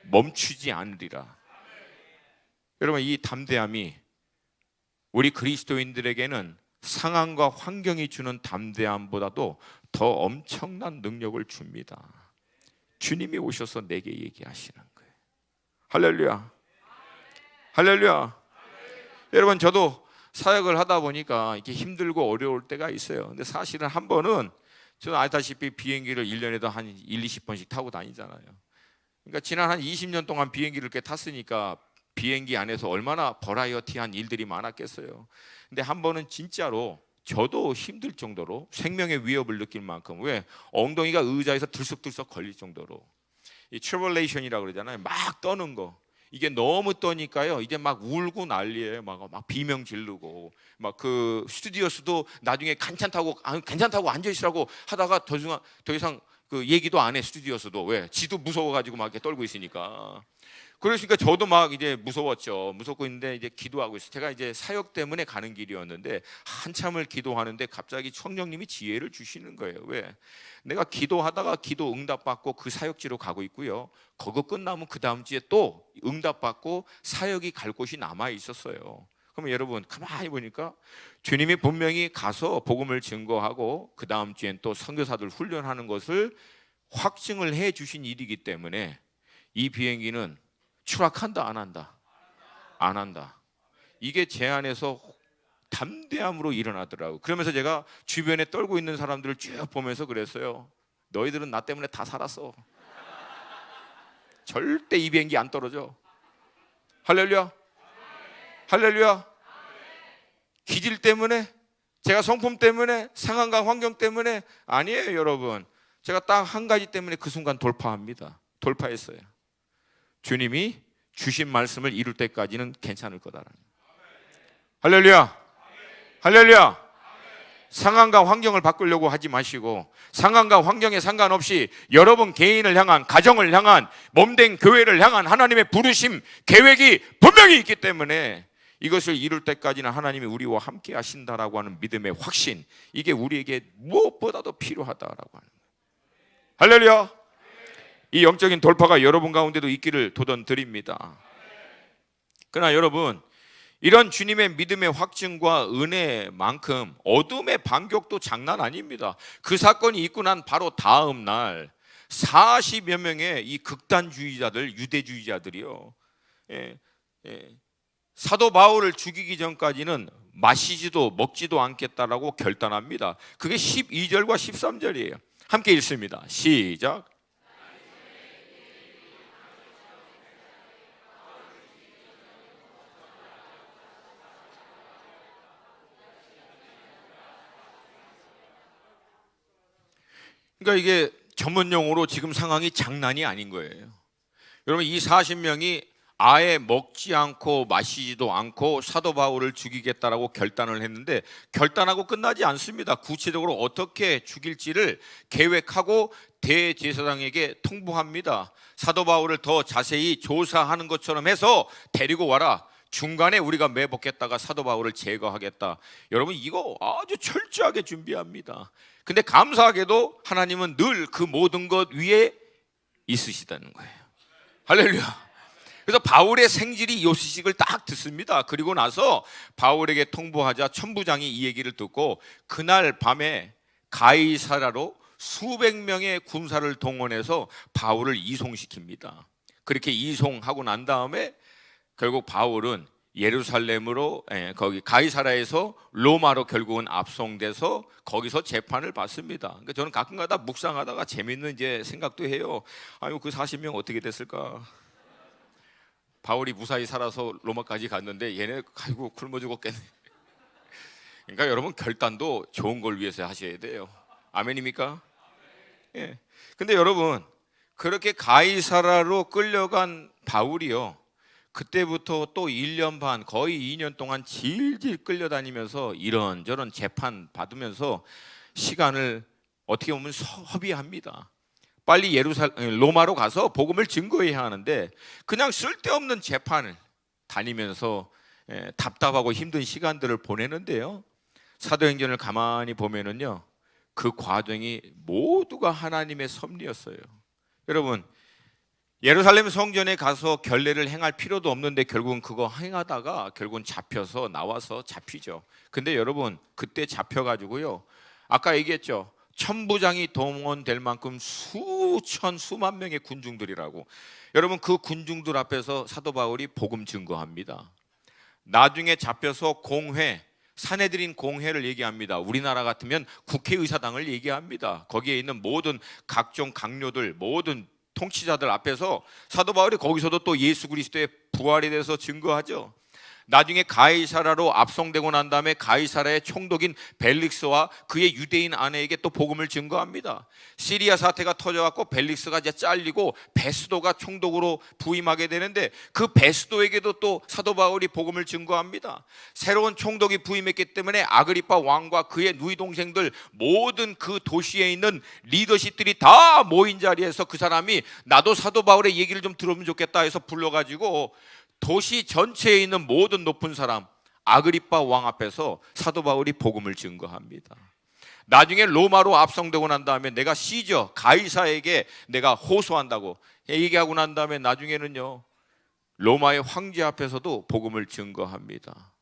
A: 멈추지 않으리라. 여러분, 이 담대함이 우리 그리스도인들에게는 상황과 환경이 주는 담대함보다도 더 엄청난 능력을 줍니다. 주님이 오셔서 내게 얘기하시는 거예요. 할렐루야. 할렐루야. 여러분, 저도 사역을 하다 보니까 이렇게 힘들고 어려울 때가 있어요. 근데 사실은 한 번은 저는 알다시피 비행기를 1년에도 한 1, 20번씩 타고 다니잖아요. 그러니까 지난 한 20년 동안 비행기를 이렇게 탔으니까 비행기 안에서 얼마나 버라이어티한 일들이 많았겠어요. 근데 한 번은 진짜로 저도 힘들 정도로 생명의 위협을 느낄 만큼, 왜? 엉덩이가 의자에서 들썩들썩 걸릴 정도로 이 트래블레이션이라고 그러잖아요. 막 떠는 거. 이게 너무 떠니까요, 이제 막 울고 난리예요. 막 비명 지르고, 막 그 스튜디오스도 나중에 괜찮다고 앉아 있으라고 하다가 더 이상 그 얘기도 안 해. 스튜디오스도. 왜? 지도 무서워가지고 막 이렇게 떨고 있으니까. 그러니까 저도 막 이제 무서웠죠. 무섭고 있는데 이제 기도하고 있어요. 제가 이제 사역 때문에 가는 길이었는데 한참을 기도하는데 갑자기 성령님이 지혜를 주시는 거예요. 왜? 내가 기도하다가 기도 응답받고 그 사역지로 가고 있고요. 그거 끝나면 그 다음 주에 또 응답받고 사역이 갈 곳이 남아 있었어요. 그러면 여러분, 가만히 보니까 주님이 분명히 가서 복음을 증거하고 그 다음 주엔 또 선교사들 훈련하는 것을 확증을 해 주신 일이기 때문에 이 비행기는 추락한다, 안 한다? 안 한다. 이게 제 안에서 담대함으로 일어나더라고요. 그러면서 제가 주변에 떨고 있는 사람들을 쭉 보면서 그랬어요. 너희들은 나 때문에 다 살았어. 절대 이 비행기 안 떨어져. 할렐루야. 할렐루야. 기질 때문에, 제가 성품 때문에, 상황과 환경 때문에 아니에요. 여러분, 제가 딱 한 가지 때문에 그 순간 돌파했어요. 주님이 주신 말씀을 이룰 때까지는 괜찮을 거다라는. 할렐루야. 할렐루야. 상황과 환경을 바꾸려고 하지 마시고, 상황과 환경에 상관없이 여러분 개인을 향한, 가정을 향한, 몸된 교회를 향한 하나님의 부르심, 계획이 분명히 있기 때문에 이것을 이룰 때까지는 하나님이 우리와 함께 하신다라고 하는 믿음의 확신, 이게 우리에게 무엇보다도 필요하다라고 하는 거예요. 할렐루야. 이 영적인 돌파가 여러분 가운데도 있기를 도전드립니다. 그러나 여러분, 이런 주님의 믿음의 확증과 은혜만큼 어둠의 반격도 장난 아닙니다. 그 사건이 있고 난 바로 다음 날 40여 명의 이 극단주의자들, 유대주의자들이요, 사도 바울을 죽이기 전까지는 마시지도 먹지도 않겠다라고 결단합니다. 그게 12절과 13절이에요. 함께 읽습니다. 시작. 그러니까 이게 전문 용어로 지금 상황이 장난이 아닌 거예요. 여러분, 이 40명이 아예 먹지 않고 마시지도 않고 사도 바울을 죽이겠다라고 결단을 했는데, 결단하고 끝나지 않습니다. 구체적으로 어떻게 죽일지를 계획하고 대제사장에게 통보합니다. 사도 바울을 더 자세히 조사하는 것처럼 해서 데리고 와라. 중간에 우리가 매복했다가 사도 바울을 제거하겠다. 여러분, 이거 아주 철저하게 준비합니다. 근데 감사하게도 하나님은 늘 그 모든 것 위에 있으시다는 거예요. 할렐루야. 그래서 바울의 생질이 이 소식을 딱 듣습니다. 그리고 나서 바울에게 통보하자 천부장이 이 얘기를 듣고 그날 밤에 가이사라로 수백 명의 군사를 동원해서 바울을 이송시킵니다. 그렇게 이송하고 난 다음에 결국 바울은 예루살렘으로, 거기 가이사라에서 로마로 결국은 압송돼서 거기서 재판을 받습니다. 그러니까 저는 가끔가다 묵상하다가 재밌는 이제 생각도 해요. 아유, 그 40명 어떻게 됐을까? 바울이 무사히 살아서 로마까지 갔는데 얘네 아이고 굶어 죽었겠네. 그러니까 여러분, 결단도 좋은 걸 위해서 하셔야 돼요. 아멘입니까? 예. 근데 여러분, 그렇게 가이사라로 끌려간 바울이요, 그때부터 또 1년 반, 거의 2년 동안 질질 끌려다니면서 이런저런 재판 받으면서 시간을 어떻게 보면 허비합니다. 빨리 로마로 가서 복음을 증거해야 하는데 그냥 쓸데없는 재판을 다니면서 답답하고 힘든 시간들을 보내는데요, 사도행전을 가만히 보면은요, 그 과정이 모두가 하나님의 섭리였어요. 여러분, 예루살렘 성전에 가서 결례를 행할 필요도 없는데 결국은 그거 행하다가 결국은 잡혀서 나와서 잡히죠. 근데 여러분, 그때 잡혀가지고요, 아까 얘기했죠, 천부장이 동원될 만큼 수만 명의 군중들이라고. 여러분, 그 군중들 앞에서 사도 바울이 복음 증거합니다. 나중에 잡혀서 공회, 사내들인 공회를 얘기합니다. 우리나라 같으면 국회의사당을 얘기합니다. 거기에 있는 모든 각종 강료들, 모든 통치자들 앞에서 사도 바울이 거기서도 또 예수 그리스도의 부활에 대해서 증거하죠. 나중에 가이사라로 압송되고 난 다음에 가이사라의 총독인 벨릭스와 그의 유대인 아내에게 또 복음을 증거합니다. 시리아 사태가 터져갖고 벨릭스가 이제 잘리고 베스도가 총독으로 부임하게 되는데 그 베스도에게도 또 사도 바울이 복음을 증거합니다. 새로운 총독이 부임했기 때문에 아그리파 왕과 그의 누이 동생들, 모든 그 도시에 있는 리더십들이 다 모인 자리에서 그 사람이 나도 사도 바울의 얘기를 좀 들으면 좋겠다 해서 불러가지고 도시 전체에 있는 모든 높은 사람, 아그리파 왕 앞에서 사도 바울이 복음을 증거합니다. 나중에 로마로 압송되고 난 다음에 내가 시저 가이사에게 내가 호소한다고 얘기하고 난 다음에 나중에는요, 로마의 황제 앞에서도 복음을 증거합니다.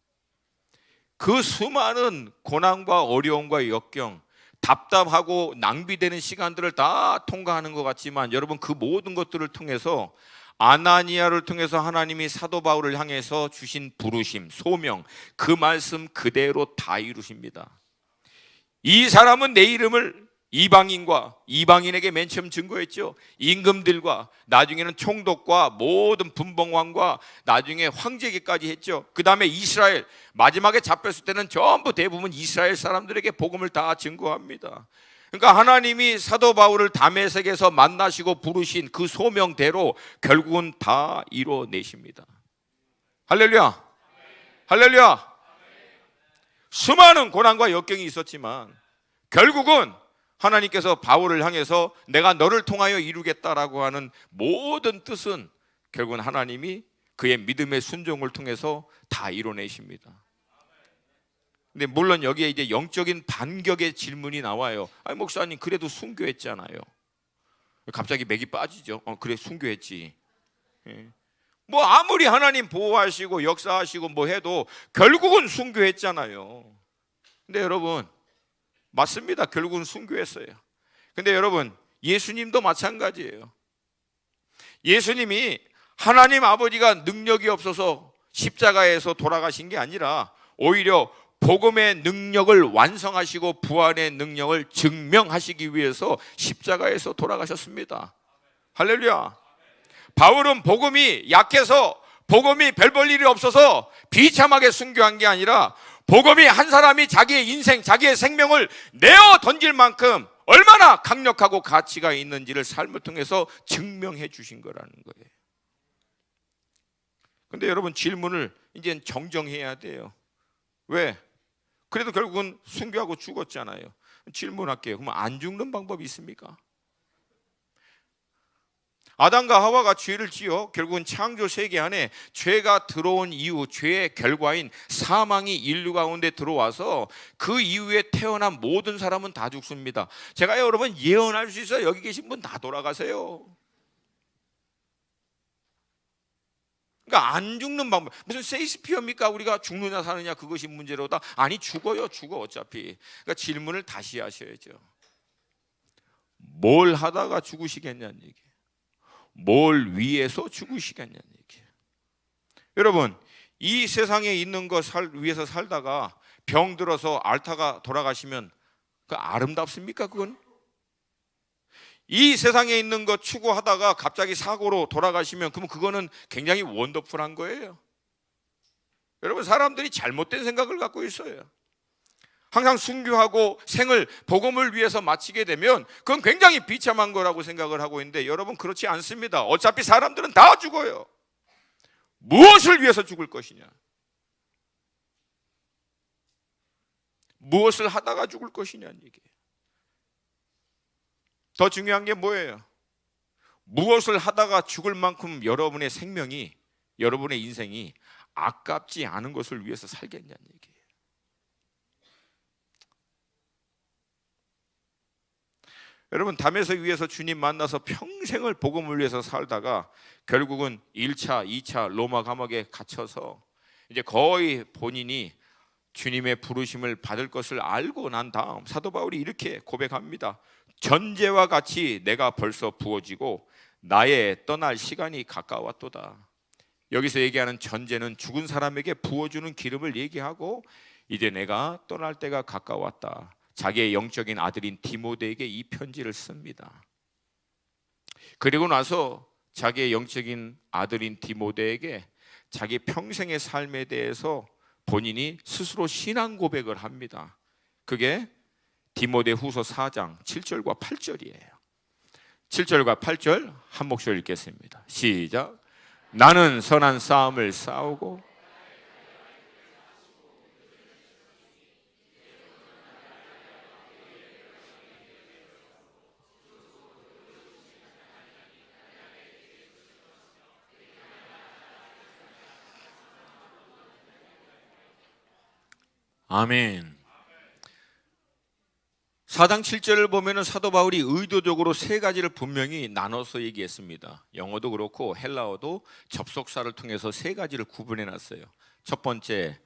A: 그 수많은 고난과 어려움과 역경, 답답하고 낭비되는 시간들을 다 통과하는 것 같지만 여러분, 그 모든 것들을 통해서 아나니아를 통해서 하나님이 사도 바울을 향해서 주신 부르심, 소명, 그 말씀 그대로 다 이루십니다. 이 사람은 내 이름을 이방인에게 맨 처음 증거했죠. 임금들과 나중에는 총독과 모든 분봉왕과 나중에 황제에게까지 했죠. 그 다음에 이스라엘, 마지막에 잡혔을 때는 전부 대부분 이스라엘 사람들에게 복음을 다 증거합니다. 그러니까 하나님이 사도 바울을 다메섹에서 만나시고 부르신 그 소명대로 결국은 다 이뤄내십니다. 할렐루야. 할렐루야. 수많은 고난과 역경이 있었지만 결국은 하나님께서 바울을 향해서 내가 너를 통하여 이루겠다라고 하는 모든 뜻은 결국은 하나님이 그의 믿음의 순종을 통해서 다 이뤄내십니다. 근데 물론 여기에 이제 영적인 반격의 질문이 나와요. 아니 목사님 그래도 순교했잖아요. 갑자기 맥이 빠지죠. 그래 순교했지. 예. 뭐 아무리 하나님 보호하시고 역사하시고 뭐 해도 결국은 순교했잖아요. 근데 여러분 맞습니다. 결국은 순교했어요. 근데 여러분 예수님도 마찬가지예요. 예수님이 하나님 아버지가 능력이 없어서 십자가에서 돌아가신 게 아니라 오히려 복음의 능력을 완성하시고 부활의 능력을 증명하시기 위해서 십자가에서 돌아가셨습니다. 할렐루야. 바울은 복음이 약해서 복음이 별 볼 일이 없어서 비참하게 순교한 게 아니라 복음이 한 사람이 자기의 인생, 자기의 생명을 내어 던질 만큼 얼마나 강력하고 가치가 있는지를 삶을 통해서 증명해 주신 거라는 거예요. 근데 여러분 질문을 이제 정정해야 돼요. 왜? 그래도 결국은 순교하고 죽었잖아요. 질문할게요. 그럼 안 죽는 방법이 있습니까? 아담과 하와가 죄를 지어 결국은 창조 세계 안에 죄가 들어온 이후 죄의 결과인 사망이 인류 가운데 들어와서 그 이후에 태어난 모든 사람은 다 죽습니다. 제가 여러분 예언할 수 있어요. 여기 계신 분 다 돌아가세요. 그러니까 안 죽는 방법, 무슨 세이스피어입니까? 우리가 죽느냐 사느냐 그것이 문제로다. 아니 죽어요. 죽어 어차피. 그러니까 질문을 다시 하셔야죠. 뭘 하다가 죽으시겠냐는 얘기예요. 뭘 위해서 죽으시겠냐는 얘기예요. 여러분 이 세상에 있는 것 위해서 살다가 병 들어서 앓다가 돌아가시면 그 아름답습니까? 그건? 이 세상에 있는 것 추구하다가 갑자기 사고로 돌아가시면 그러면 그거는 굉장히 원더풀한 거예요. 여러분 사람들이 잘못된 생각을 갖고 있어요. 항상 순교하고 생을 복음을 위해서 마치게 되면 그건 굉장히 비참한 거라고 생각을 하고 있는데 여러분 그렇지 않습니다. 어차피 사람들은 다 죽어요. 무엇을 위해서 죽을 것이냐? 무엇을 하다가 죽을 것이냐는 얘기예요. 더 중요한 게 뭐예요? 무엇을 하다가 죽을 만큼 여러분의 생명이, 여러분의 인생이 아깝지 않은 것을 위해서 살겠냐는 얘기예요. 여러분 다메섹 위에서 주님 만나서 평생을 복음을 위해서 살다가 결국은 1차, 2차 로마 감옥에 갇혀서 이제 거의 본인이 주님의 부르심을 받을 것을 알고 난 다음 사도 바울이 이렇게 고백합니다. 전제와 같이 내가 벌써 부어지고 나의 떠날 시간이 가까웠도다. 여기서 얘기하는 전제는 죽은 사람에게 부어주는 기름을 얘기하고 이제 내가 떠날 때가 가까웠다. 자기의 영적인 아들인 디모데에게 이 편지를 씁니다. 그리고 나서 자기의 영적인 아들인 디모데에게 자기 평생의 삶에 대해서 본인이 스스로 신앙 고백을 합니다. 그게 디모데 후서 4장 7절과 8절이에요. 7절과 8절 한 목소리 읽겠습니다. 시작. 나는 선한 싸움을 싸우고 아멘. 4장 7절을 보면 사도 바울이 의도적으로 세 가지를 분명히 나눠서 얘기했습니다. 영어도 그렇고 헬라어도 접속사를 통해서 세 가지를 구분해 놨어요. 첫 번째,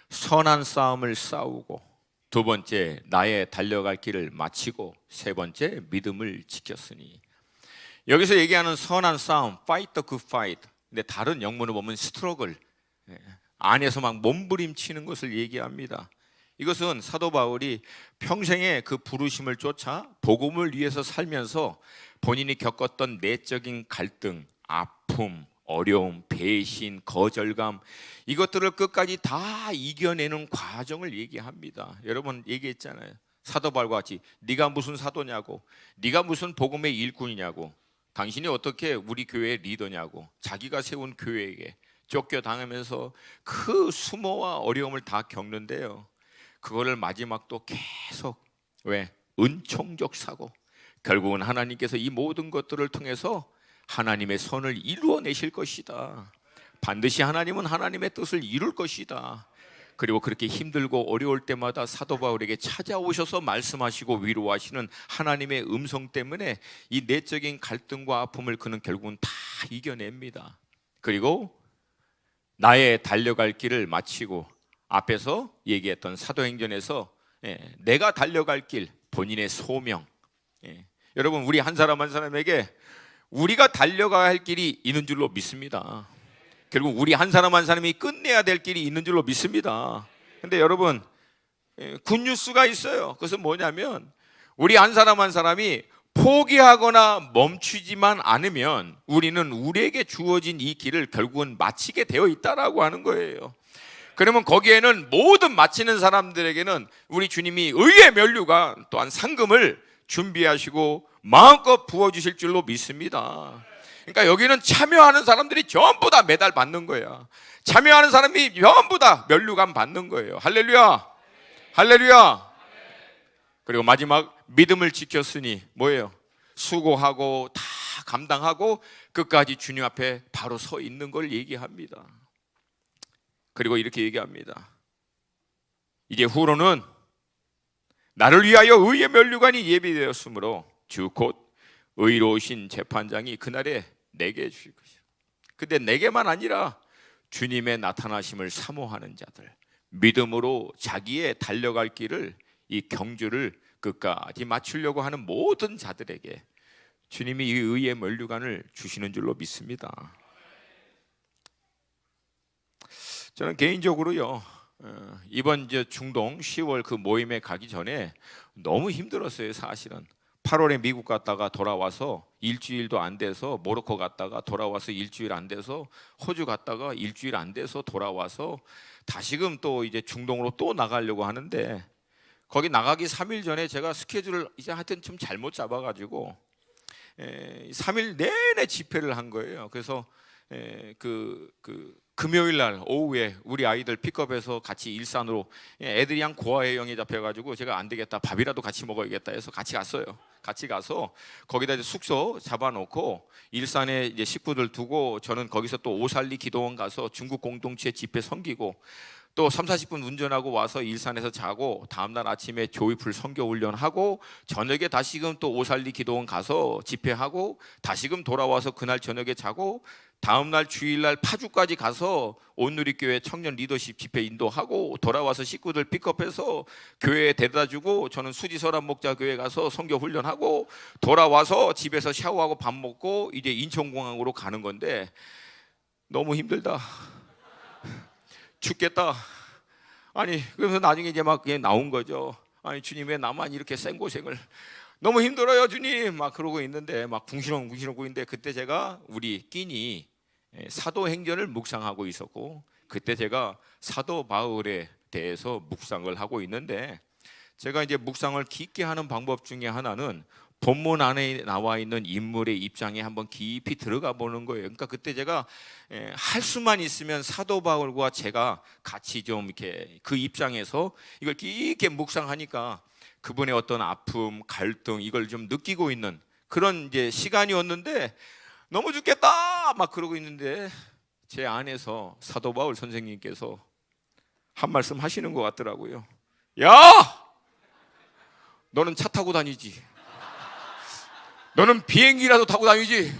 A: 선한 싸움을 싸우고, 두 번째, 나의 달려갈 길을 마치고, 세 번째, 믿음을 지켰으니. 여기서 얘기하는 선한 싸움, fight the good fight. 근데 다른 영문을 보면 struggle, 안에서 막 몸부림치는 것을 얘기합니다. 이것은 사도 바울이 평생의 그 부르심을 쫓아 복음을 위해서 살면서 본인이 겪었던 내적인 갈등, 아픔, 어려움, 배신, 거절감, 이것들을 끝까지 다 이겨내는 과정을 얘기합니다. 여러분 얘기했잖아요. 사도 바울과 같이 네가 무슨 사도냐고, 네가 무슨 복음의 일꾼이냐고, 당신이 어떻게 우리 교회의 리더냐고, 자기가 세운 교회에게 쫓겨당하면서 그 수모와 어려움을 다 겪는데요, 그거를 마지막도 계속 왜? 은총적 사고, 결국은 하나님께서 이 모든 것들을 통해서 하나님의 선을 이루어내실 것이다, 반드시 하나님은 하나님의 뜻을 이룰 것이다. 그리고 그렇게 힘들고 어려울 때마다 사도 바울에게 찾아오셔서 말씀하시고 위로하시는 하나님의 음성 때문에 이 내적인 갈등과 아픔을 그는 결국은 다 이겨냅니다. 그리고 나의 달려갈 길을 마치고 앞에서 얘기했던 사도행전에서 내가 달려갈 길, 본인의 소명. 여러분, 우리 한 사람 한 사람에게 우리가 달려가야 할 길이 있는 줄로 믿습니다. 결국 우리 한 사람 한 사람이 끝내야 될 길이 있는 줄로 믿습니다. 근데 여러분, 굿뉴스가 있어요. 그것은 뭐냐면 우리 한 사람 한 사람이 포기하거나 멈추지만 않으면 우리는 우리에게 주어진 이 길을 결국은 마치게 되어 있다라고 하는 거예요. 그러면 거기에는 모든 마치는 사람들에게는 우리 주님이 의의 면류관 또한 상금을 준비하시고 마음껏 부어주실 줄로 믿습니다. 그러니까 여기는 참여하는 사람들이 전부 다 메달 받는 거야. 참여하는 사람이 전부 다 면류관 받는 거예요. 할렐루야, 할렐루야. 그리고 마지막, 믿음을 지켰으니 뭐예요? 수고하고 다 감당하고 끝까지 주님 앞에 바로 서 있는 걸 얘기합니다. 그리고 이렇게 얘기합니다. 이제 후로는 나를 위하여 의의 면류관이 예비되었으므로 주 곧 의로우신 재판장이 그날에 내게 주실 것이요. 근데 내게만 아니라 주님의 나타나심을 사모하는 자들, 믿음으로 자기의 달려갈 길을, 이 경주를 끝까지 맞추려고 하는 모든 자들에게 주님이 이 의의 면류관을 주시는 줄로 믿습니다. 저는 개인적으로요, 이번 중동 10월 그 모임에 가기 전에 너무 힘들었어요. 사실은 8월에 미국 갔다가 돌아와서 일주일도 안 돼서 모로코 갔다가 돌아와서 일주일 안 돼서 호주 갔다가 일주일 안 돼서 돌아와서 다시금 또 이제 중동으로 또 나가려고 하는데, 거기 나가기 3일 전에 제가 스케줄을 이제 하여튼 좀 잘못 잡아가지고 3일 내내 집회를 한 거예요. 그래서 금요일 날 오후에 우리 아이들 픽업해서 같이 일산으로, 애들이 한 고아의 영이 잡혀가지고 제가 안 되겠다, 밥이라도 같이 먹어야겠다 해서 같이 갔어요. 같이 가서 거기다 이제 숙소 잡아놓고 일산에 이제 식구들 두고 저는 거기서 또 오살리 기도원 가서 중국 공동체 집회 섬기고 또 30-40분 운전하고 와서 일산에서 자고 다음날 아침에 조이풀 선교 훈련하고 저녁에 다시금 또 오살리 기도원 가서 집회하고 다시금 돌아와서 그날 저녁에 자고 다음날 주일날 파주까지 가서 온누리교회 청년 리더십 집회 인도하고 돌아와서 식구들 픽업해서 교회에 데려다주고 저는 수지설암 목자 교회 가서 선교 훈련하고 돌아와서 집에서 샤워하고 밥 먹고 이제 인천공항으로 가는 건데 너무 힘들다. 죽겠다. 아니 그래서 나중에 이제 막 나온 거죠. 아니 주님 왜 나만 이렇게 생고생을, 너무 힘들어요 주님, 막 그러고 있는데 막 궁시렁궁시렁 있는데 그때 제가 우리 끼니 사도행전을 묵상하고 있었고 그때 제가 사도 바울에 대해서 묵상을 하고 있는데, 제가 이제 묵상을 깊게 하는 방법 중에 하나는 본문 안에 나와 있는 인물의 입장에 한번 깊이 들어가 보는 거예요. 그러니까 그때 제가 할 수만 있으면 사도 바울과 제가 같이 좀 이렇게 그 입장에서 이걸 깊게 묵상하니까 그분의 어떤 아픔, 갈등 이걸 좀 느끼고 있는 그런 이제 시간이었는데 너무 죽겠다 막 그러고 있는데 제 안에서 사도 바울 선생님께서 한 말씀 하시는 것 같더라고요. 야! 너는 차 타고 다니지. 너는 비행기라도 타고 다니지.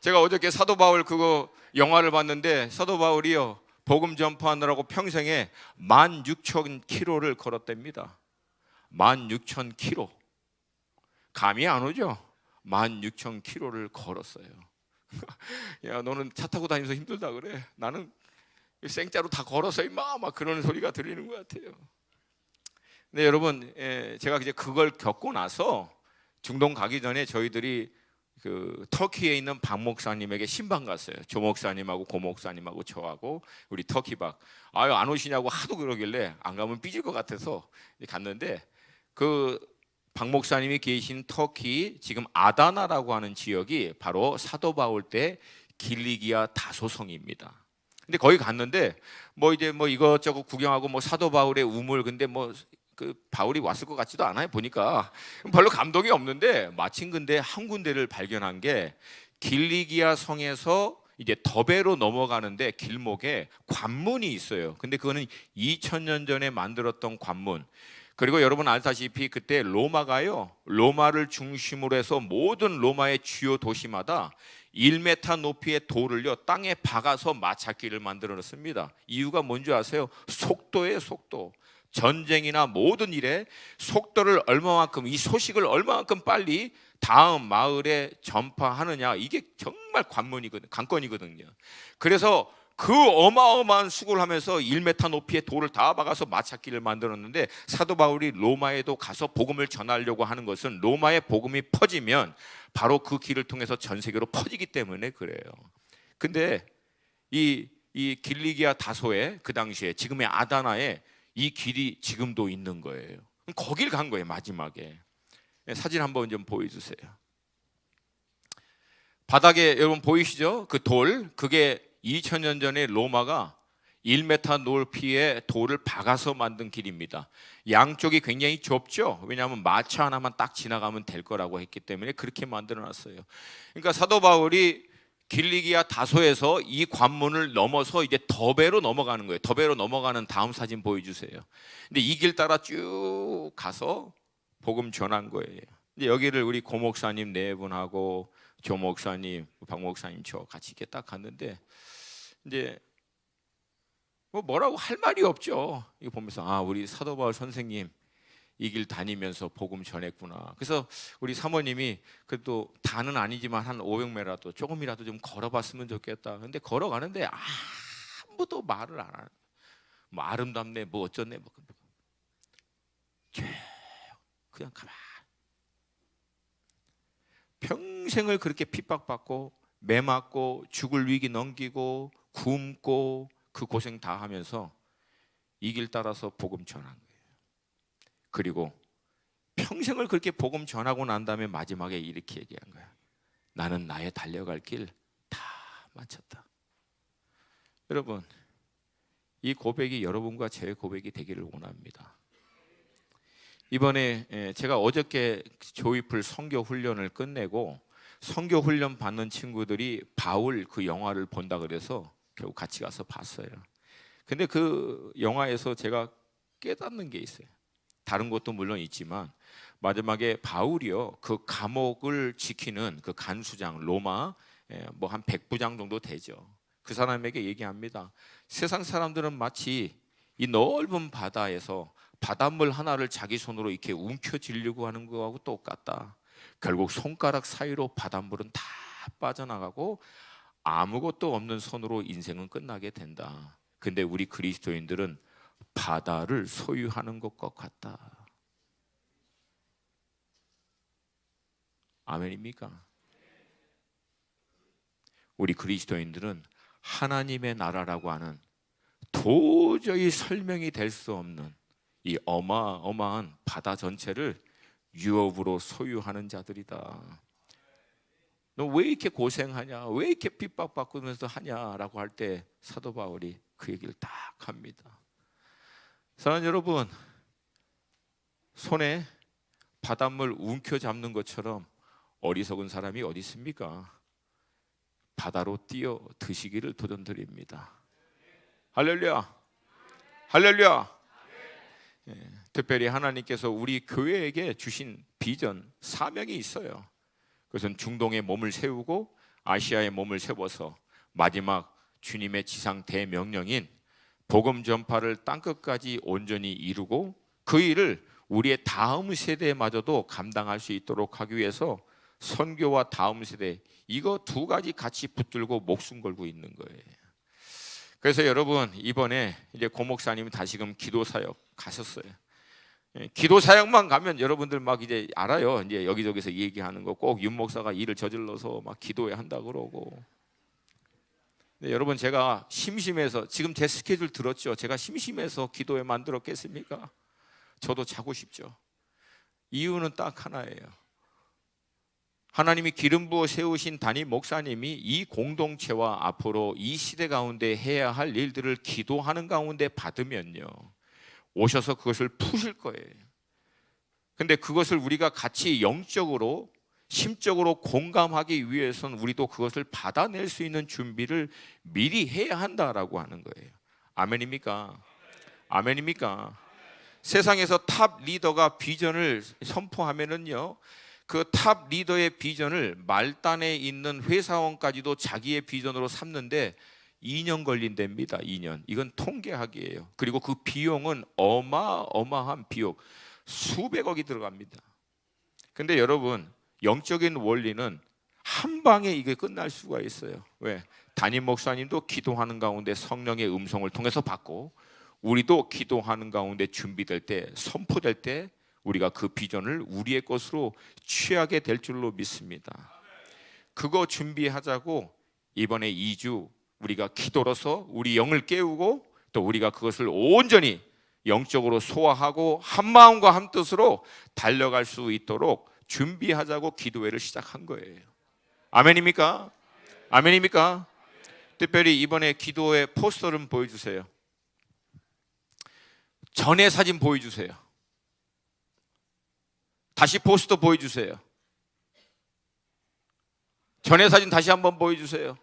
A: 제가 어저께 사도 바울 그거 영화를 봤는데 사도 바울이요 복음 전파하느라고 평생에 16,000km를 걸었답니다. 16,000km. 감이 안 오죠? 16,000km를 걸었어요. 야 너는 차 타고 다니면서 힘들다 그래? 나는 생짜로 다 걸어서 임마 막 그런 소리가 들리는 것 같아요. 근데 여러분 제가 이제 그걸 겪고 나서 중동 가기 전에 저희들이 그 터키에 있는 박 목사님에게 신방 갔어요. 조 목사님하고 고 목사님하고 저하고 우리 터키 박. 아유 안 오시냐고 하도 그러길래 안 가면 삐질 것 같아서 갔는데 그 박 목사님이 계신 터키 지금 아다나라고 하는 지역이 바로 사도 바울 때 길리기아 다소성입니다. 근데 거기 갔는데 뭐 이제 뭐 이것저것 구경하고 뭐 사도 바울의 우물, 근데 뭐 그 바울이 왔을 것 같지도 않아요. 보니까 별로 감동이 없는데 마침 근데 한 군데를 발견한 게 길리기아 성에서 이제 더베로 넘어가는데 길목에 관문이 있어요. 근데 그거는 2000년 전에 만들었던 관문. 그리고 여러분 아시다시피 그때 로마가요, 로마를 중심으로 해서 모든 로마의 주요 도시마다 1m 높이의 돌을요 땅에 박아서 마찰길을 만들어 놨습니다. 이유가 뭔지 아세요? 속도예요, 속도. 전쟁이나 모든 일에 속도를 얼마만큼, 이 소식을 얼마만큼 빨리 다음 마을에 전파하느냐, 이게 정말 관건이거든요. 그래서 그 어마어마한 수고를 하면서 1m 높이의 돌을 다 박아서 마찰길을 만들었는데, 사도 바울이 로마에도 가서 복음을 전하려고 하는 것은 로마의 복음이 퍼지면 바로 그 길을 통해서 전 세계로 퍼지기 때문에 그래요. 근데 이 길리기아 다소에, 그 당시에 지금의 아다나에 이 길이 지금도 있는 거예요. 거길 간 거예요, 마지막에. 사진 한번 좀 보여주세요. 바닥에 여러분 보이시죠? 그 돌, 그게 2000년 전에 로마가 1m 높이의 돌을 박아서 만든 길입니다. 양쪽이 굉장히 좁죠. 왜냐하면 마차 하나만 딱 지나가면 될 거라고 했기 때문에 그렇게 만들어 놨어요. 그러니까 사도 바울이 길리기아 다소에서 이 관문을 넘어서 이제 더베로 넘어가는 거예요. 더베로 넘어가는 다음 사진 보여주세요. 근데 이 길 따라 쭉 가서 복음 전한 거예요. 이제 여기를 우리 고 목사님 네 분하고 조 목사님, 박 목사님 저 같이 이렇게 딱 갔는데, 이제 뭐라고 할 말이 없죠. 이거 보면서 아, 우리 사도 바울 선생님 이 길 다니면서 복음 전했구나. 그래서 우리 사모님이 그래도 다는 아니지만 한 500m라도 조금이라도 좀 걸어봤으면 좋겠다. 근데 걸어가는데 아무도 말을 안 하는. 뭐 아름답네, 뭐 어쩌네, 뭐 그냥 가만. 평생을 그렇게 핍박받고 매 맞고 죽을 위기 넘기고 굶고 그 고생 다 하면서 이 길 따라서 복음 전한 거예요. 그리고 평생을 그렇게 복음 전하고 난 다음에 마지막에 이렇게 얘기한 거야. 나는 나의 달려갈 길 다 마쳤다. 여러분, 이 고백이 여러분과 제 고백이 되기를 원합니다. 이번에 제가 어저께 조이풀 선교 훈련을 끝내고 선교 훈련 받는 친구들이 바울 그 영화를 본다 그래서 결국 같이 가서 봤어요. 근데 그 영화에서 제가 깨닫는 게 있어요. 다른 것도 물론 있지만 마지막에 바울이요, 그 감옥을 지키는 그 간수장, 로마 뭐 한 100부장 정도 되죠. 그 사람에게 얘기합니다. 세상 사람들은 마치 이 넓은 바다에서 바닷물 하나를 자기 손으로 이렇게 움켜쥐려고 하는 거하고 똑같다. 결국 손가락 사이로 바닷물은 다 빠져나가고 아무것도 없는 손으로 인생은 끝나게 된다. 근데 우리 그리스도인들은 바다를 소유하는 것과 같다. 아멘입니까? 우리 그리스도인들은 하나님의 나라라고 하는 도저히 설명이 될 수 없는 이 어마어마한 바다 전체를 유업으로 소유하는 자들이다. 너 왜 이렇게 고생하냐? 왜 이렇게 핍박받으면서 하냐라고 할 때 사도 바울이 그 얘기를 딱 합니다. 사랑하는 여러분, 손에 바닷물 움켜잡는 것처럼 어리석은 사람이 어디 있습니까? 바다로 뛰어 드시기를 도전드립니다. 할렐루야, 할렐루야. 특별히 하나님께서 우리 교회에게 주신 비전, 사명이 있어요. 그것은 중동에 몸을 세우고 아시아에 몸을 세워서 마지막 주님의 지상 대명령인 복음 전파를 땅끝까지 온전히 이루고 그 일을 우리의 다음 세대마저도 감당할 수 있도록 하기 위해서 선교와 다음 세대, 이거 두 가지 같이 붙들고 목숨 걸고 있는 거예요. 그래서 여러분, 이번에 이제 고 목사님이 다시금 기도 사역 가셨어요. 기도 사역만 가면 여러분들 막 이제 알아요. 이제 여기저기서 얘기하는 거, 꼭 윤 목사가 일을 저질러서 막 기도해야 한다 그러고. 근데 여러분, 제가 심심해서, 지금 제 스케줄 들었죠? 제가 심심해서 기도회 만들었겠습니까? 저도 자고 싶죠. 이유는 딱 하나예요. 하나님이 기름 부어 세우신 담임 목사님이 이 공동체와 앞으로 이 시대 가운데 해야 할 일들을 기도하는 가운데 받으면요, 오셔서 그것을 푸실 거예요. 근데 그것을 우리가 같이 영적으로 심적으로 공감하기 위해서는 우리도 그것을 받아낼 수 있는 준비를 미리 해야 한다라고 하는 거예요. 아멘입니까? 아멘입니까? 세상에서 탑 리더가 비전을 선포하면은요, 그 탑 리더의 비전을 말단에 있는 회사원까지도 자기의 비전으로 삼는데 2년 걸린답니다. 2년. 이건 통계학이에요. 그리고 그 비용은 어마어마한 비용, 수백억이 들어갑니다. 근데 여러분, 영적인 원리는 한 방에 이게 끝날 수가 있어요. 왜? 담임 목사님도 기도하는 가운데 성령의 음성을 통해서 받고, 우리도 기도하는 가운데 준비될 때, 선포될 때 우리가 그 비전을 우리의 것으로 취하게 될 줄로 믿습니다. 그거 준비하자고 이번에 2주 우리가 기도로서 우리 영을 깨우고, 또 우리가 그것을 온전히 영적으로 소화하고 한 마음과 한 뜻으로 달려갈 수 있도록 준비하자고 기도회를 시작한 거예요. 아멘입니까? 아멘입니까? 특별히 이번에 기도회 포스터를 보여주세요. 전의 사진 보여주세요. 다시 포스터 보여주세요. 전의 사진 다시 한번 보여주세요.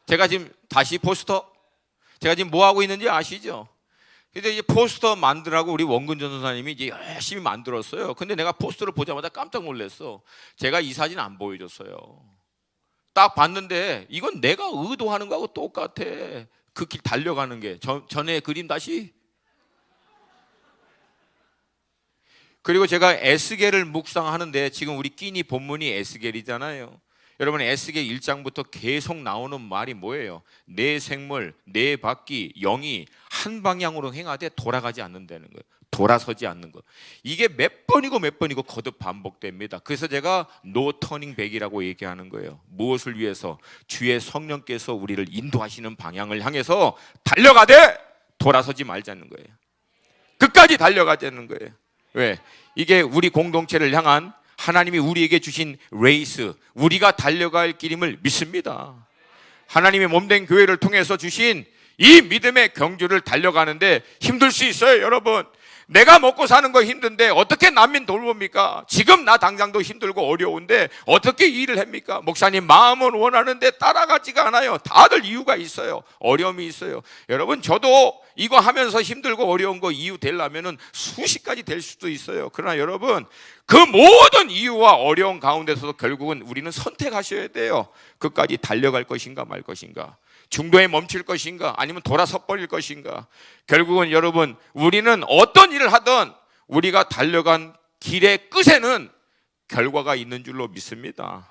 A: 제가 지금 다시 포스터, 제가 지금 뭐 하고 있는지 아시죠? 근데 이제 포스터 만들라고 우리 원근 전도사님이 이제 열심히 만들었어요. 근데 내가 포스터를 보자마자 깜짝 놀랐어. 제가 이 사진 안 보여줬어요. 딱 봤는데 이건 내가 의도하는 거하고 똑같아. 그 길 달려가는 게. 전에 그림 다시. 그리고 제가 에스겔을 묵상하는데, 지금 우리 끼니 본문이 에스겔이잖아요. 여러분, 에스겔 1장부터 계속 나오는 말이 뭐예요? 내 생물, 내 바퀴, 영이 한 방향으로 행하되 돌아가지 않는다는 거예요. 돌아서지 않는 거. 이게 몇 번이고 거듭 반복됩니다. 그래서 제가 노 터닝 백이라고 얘기하는 거예요. 무엇을 위해서? 주의 성령께서 우리를 인도하시는 방향을 향해서 달려가되 돌아서지 말자는 거예요. 끝까지 달려가자는 거예요. 왜? 이게 우리 공동체를 향한 하나님이 우리에게 주신 레이스, 우리가 달려갈 길임을 믿습니다. 하나님의 몸된 교회를 통해서 주신 이 믿음의 경주를 달려가는데 힘들 수 있어요, 여러분. 내가 먹고 사는 거 힘든데 어떻게 난민 돌봅니까? 지금 나 당장도 힘들고 어려운데 어떻게 일을 합니까? 목사님, 마음은 원하는데 따라가지가 않아요. 다들 이유가 있어요. 어려움이 있어요. 여러분, 저도 이거 하면서 힘들고 어려운 거 이유 되려면은 수십 가지 될 수도 있어요. 그러나 여러분, 그 모든 이유와 어려운 가운데서도 결국은 우리는 선택하셔야 돼요. 끝까지 달려갈 것인가 말 것인가, 중도에 멈출 것인가, 아니면 돌아서 버릴 것인가. 결국은 여러분, 우리는 어떤 일을 하든 우리가 달려간 길의 끝에는 결과가 있는 줄로 믿습니다.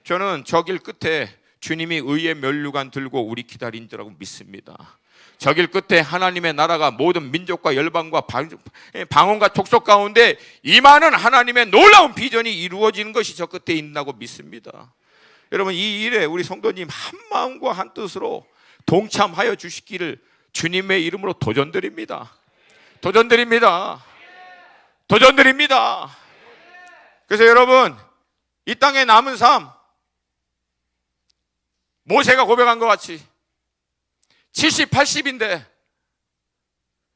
A: 저는 저 길 끝에 주님이 의의 면류관 들고 우리 기다린 줄라고 믿습니다. 저 길 끝에 하나님의 나라가 모든 민족과 열방과 방언과 족속 가운데 임하는 하나님의 놀라운 비전이 이루어지는 것이 저 끝에 있다고 믿습니다. 여러분, 이 일에 우리 성도님 한 마음과 한 뜻으로 동참하여 주시기를 주님의 이름으로 도전드립니다. 도전드립니다. 도전드립니다. 그래서 여러분, 이 땅에 남은 삶, 모세가 고백한 것 같이 70, 80인데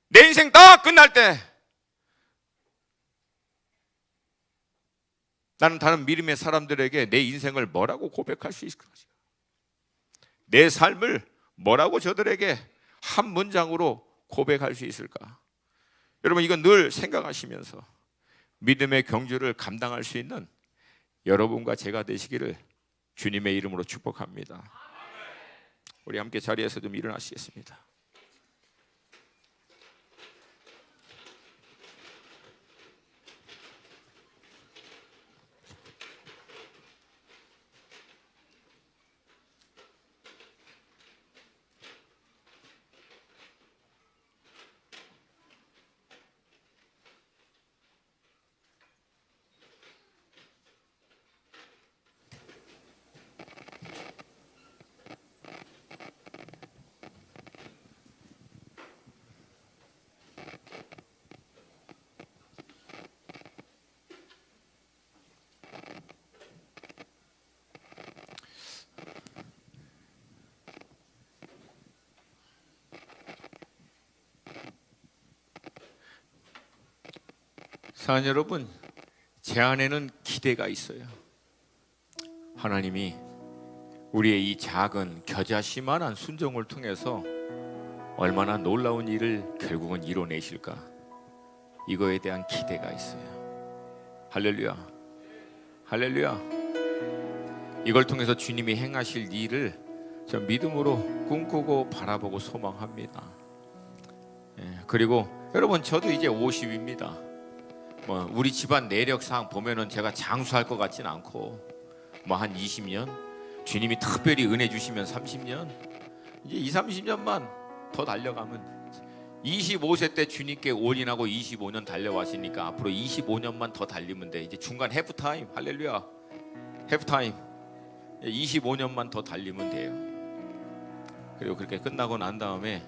A: 내 인생 다 끝날 때 나는 다른 믿음의 사람들에게 내 인생을 뭐라고 고백할 수 있을까? 내 삶을 뭐라고 저들에게 한 문장으로 고백할 수 있을까? 여러분, 이건 늘 생각하시면서 믿음의 경주를 감당할 수 있는 여러분과 제가 되시기를 주님의 이름으로 축복합니다. 우리 함께 자리에서 좀 일어나시겠습니다. 사랑하는 여러분, 제 안에는 기대가 있어요. 하나님이 우리의 이 작은 겨자씨만한 순종을 통해서 얼마나 놀라운 일을 결국은 이뤄내실까, 이거에 대한 기대가 있어요. 할렐루야, 할렐루야. 이걸 통해서 주님이 행하실 일을 저 믿음으로 꿈꾸고 바라보고 소망합니다. 그리고 여러분, 저도 이제 50입니다. 우리 집안 내력상 보면은 제가 장수할 것 같진 않고 한 20년, 주님이 특별히 은혜 주시면 30년, 이제 30년만 더 달려가면 25세 때 주님께 올인하고 25년 달려왔으니까 앞으로 25년만 더 달리면 돼. 이제 중간 해프타임, 할렐루야, 해프타임. 25년만 더 달리면 돼요. 그리고 그렇게 끝나고 난 다음에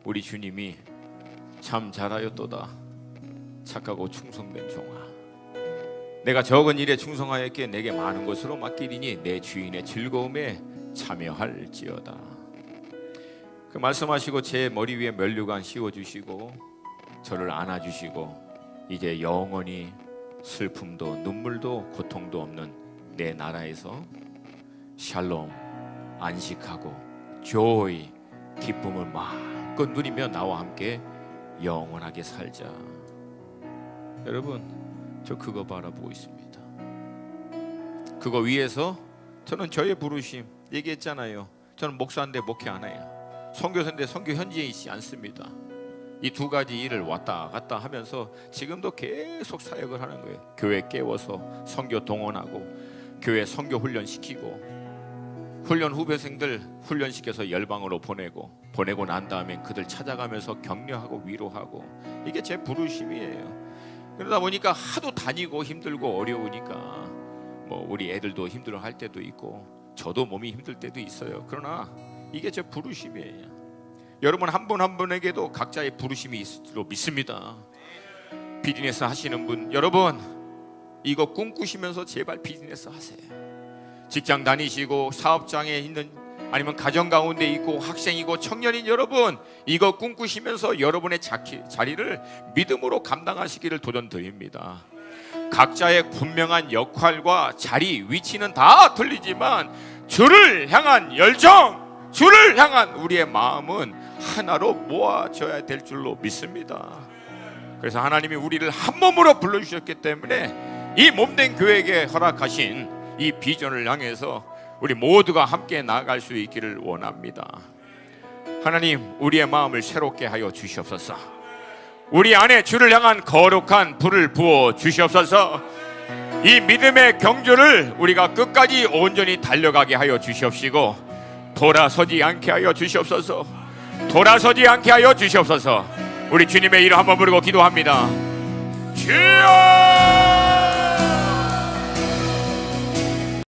A: 우리 주님이 참 잘하였도다 착하고 충성된 종아, 내가 적은 일에 충성하였기에 내게 많은 것으로 맡기리니 내 주인의 즐거움에 참여할지어다. 그 말씀하시고 제 머리 위에 면류관 씌워주시고 저를 안아주시고 이제 영원히 슬픔도 눈물도 고통도 없는 내 나라에서 샬롬, 안식하고 조이, 기쁨을 마음껏 누리며 나와 함께 영원하게 살자. 여러분, 저 그거 바라보고 있습니다. 그거 위해서 저는 저의 부르심 얘기했잖아요. 저는 목사인데 목회 안 해요. 선교사인데 선교 현지에 있지 않습니다. 이 두 가지 일을 왔다 갔다 하면서 지금도 계속 사역을 하는 거예요. 교회 깨워서 선교 동원하고 교회 선교 훈련 시키고 훈련 후배생들 훈련시켜서 열방으로 보내고 난 다음에 그들 찾아가면서 격려하고 위로하고, 이게 제 부르심이에요. 그러다 보니까 하도 다니고 힘들고 어려우니까 우리 애들도 힘들어할 때도 있고 저도 몸이 힘들 때도 있어요. 그러나 이게 제 부르심이에요. 여러분 한 분 한 분에게도 각자의 부르심이 있을 줄로 믿습니다. 비즈니스 하시는 분, 여러분 이거 꿈꾸시면서 제발 비즈니스 하세요. 직장 다니시고 사업장에 있는, 아니면 가정 가운데 있고 학생이고 청년인 여러분, 이거 꿈꾸시면서 여러분의 자리를 믿음으로 감당하시기를 도전드립니다. 각자의 분명한 역할과 자리, 위치는 다 틀리지만 주를 향한 열정, 주를 향한 우리의 마음은 하나로 모아져야 될 줄로 믿습니다. 그래서 하나님이 우리를 한 몸으로 불러주셨기 때문에 이 몸된 교회에게 허락하신 이 비전을 향해서 우리 모두가 함께 나아갈 수 있기를 원합니다. 하나님, 우리의 마음을 새롭게 하여 주시옵소서. 우리 안에 주를 향한 거룩한 불을 부어 주시옵소서. 이 믿음의 경주를 우리가 끝까지 온전히 달려가게 하여 주시옵시고 돌아서지 않게 하여 주시옵소서. 돌아서지 않게 하여 주시옵소서. 우리 주님의 이름 한번 부르고 기도합니다. 주여!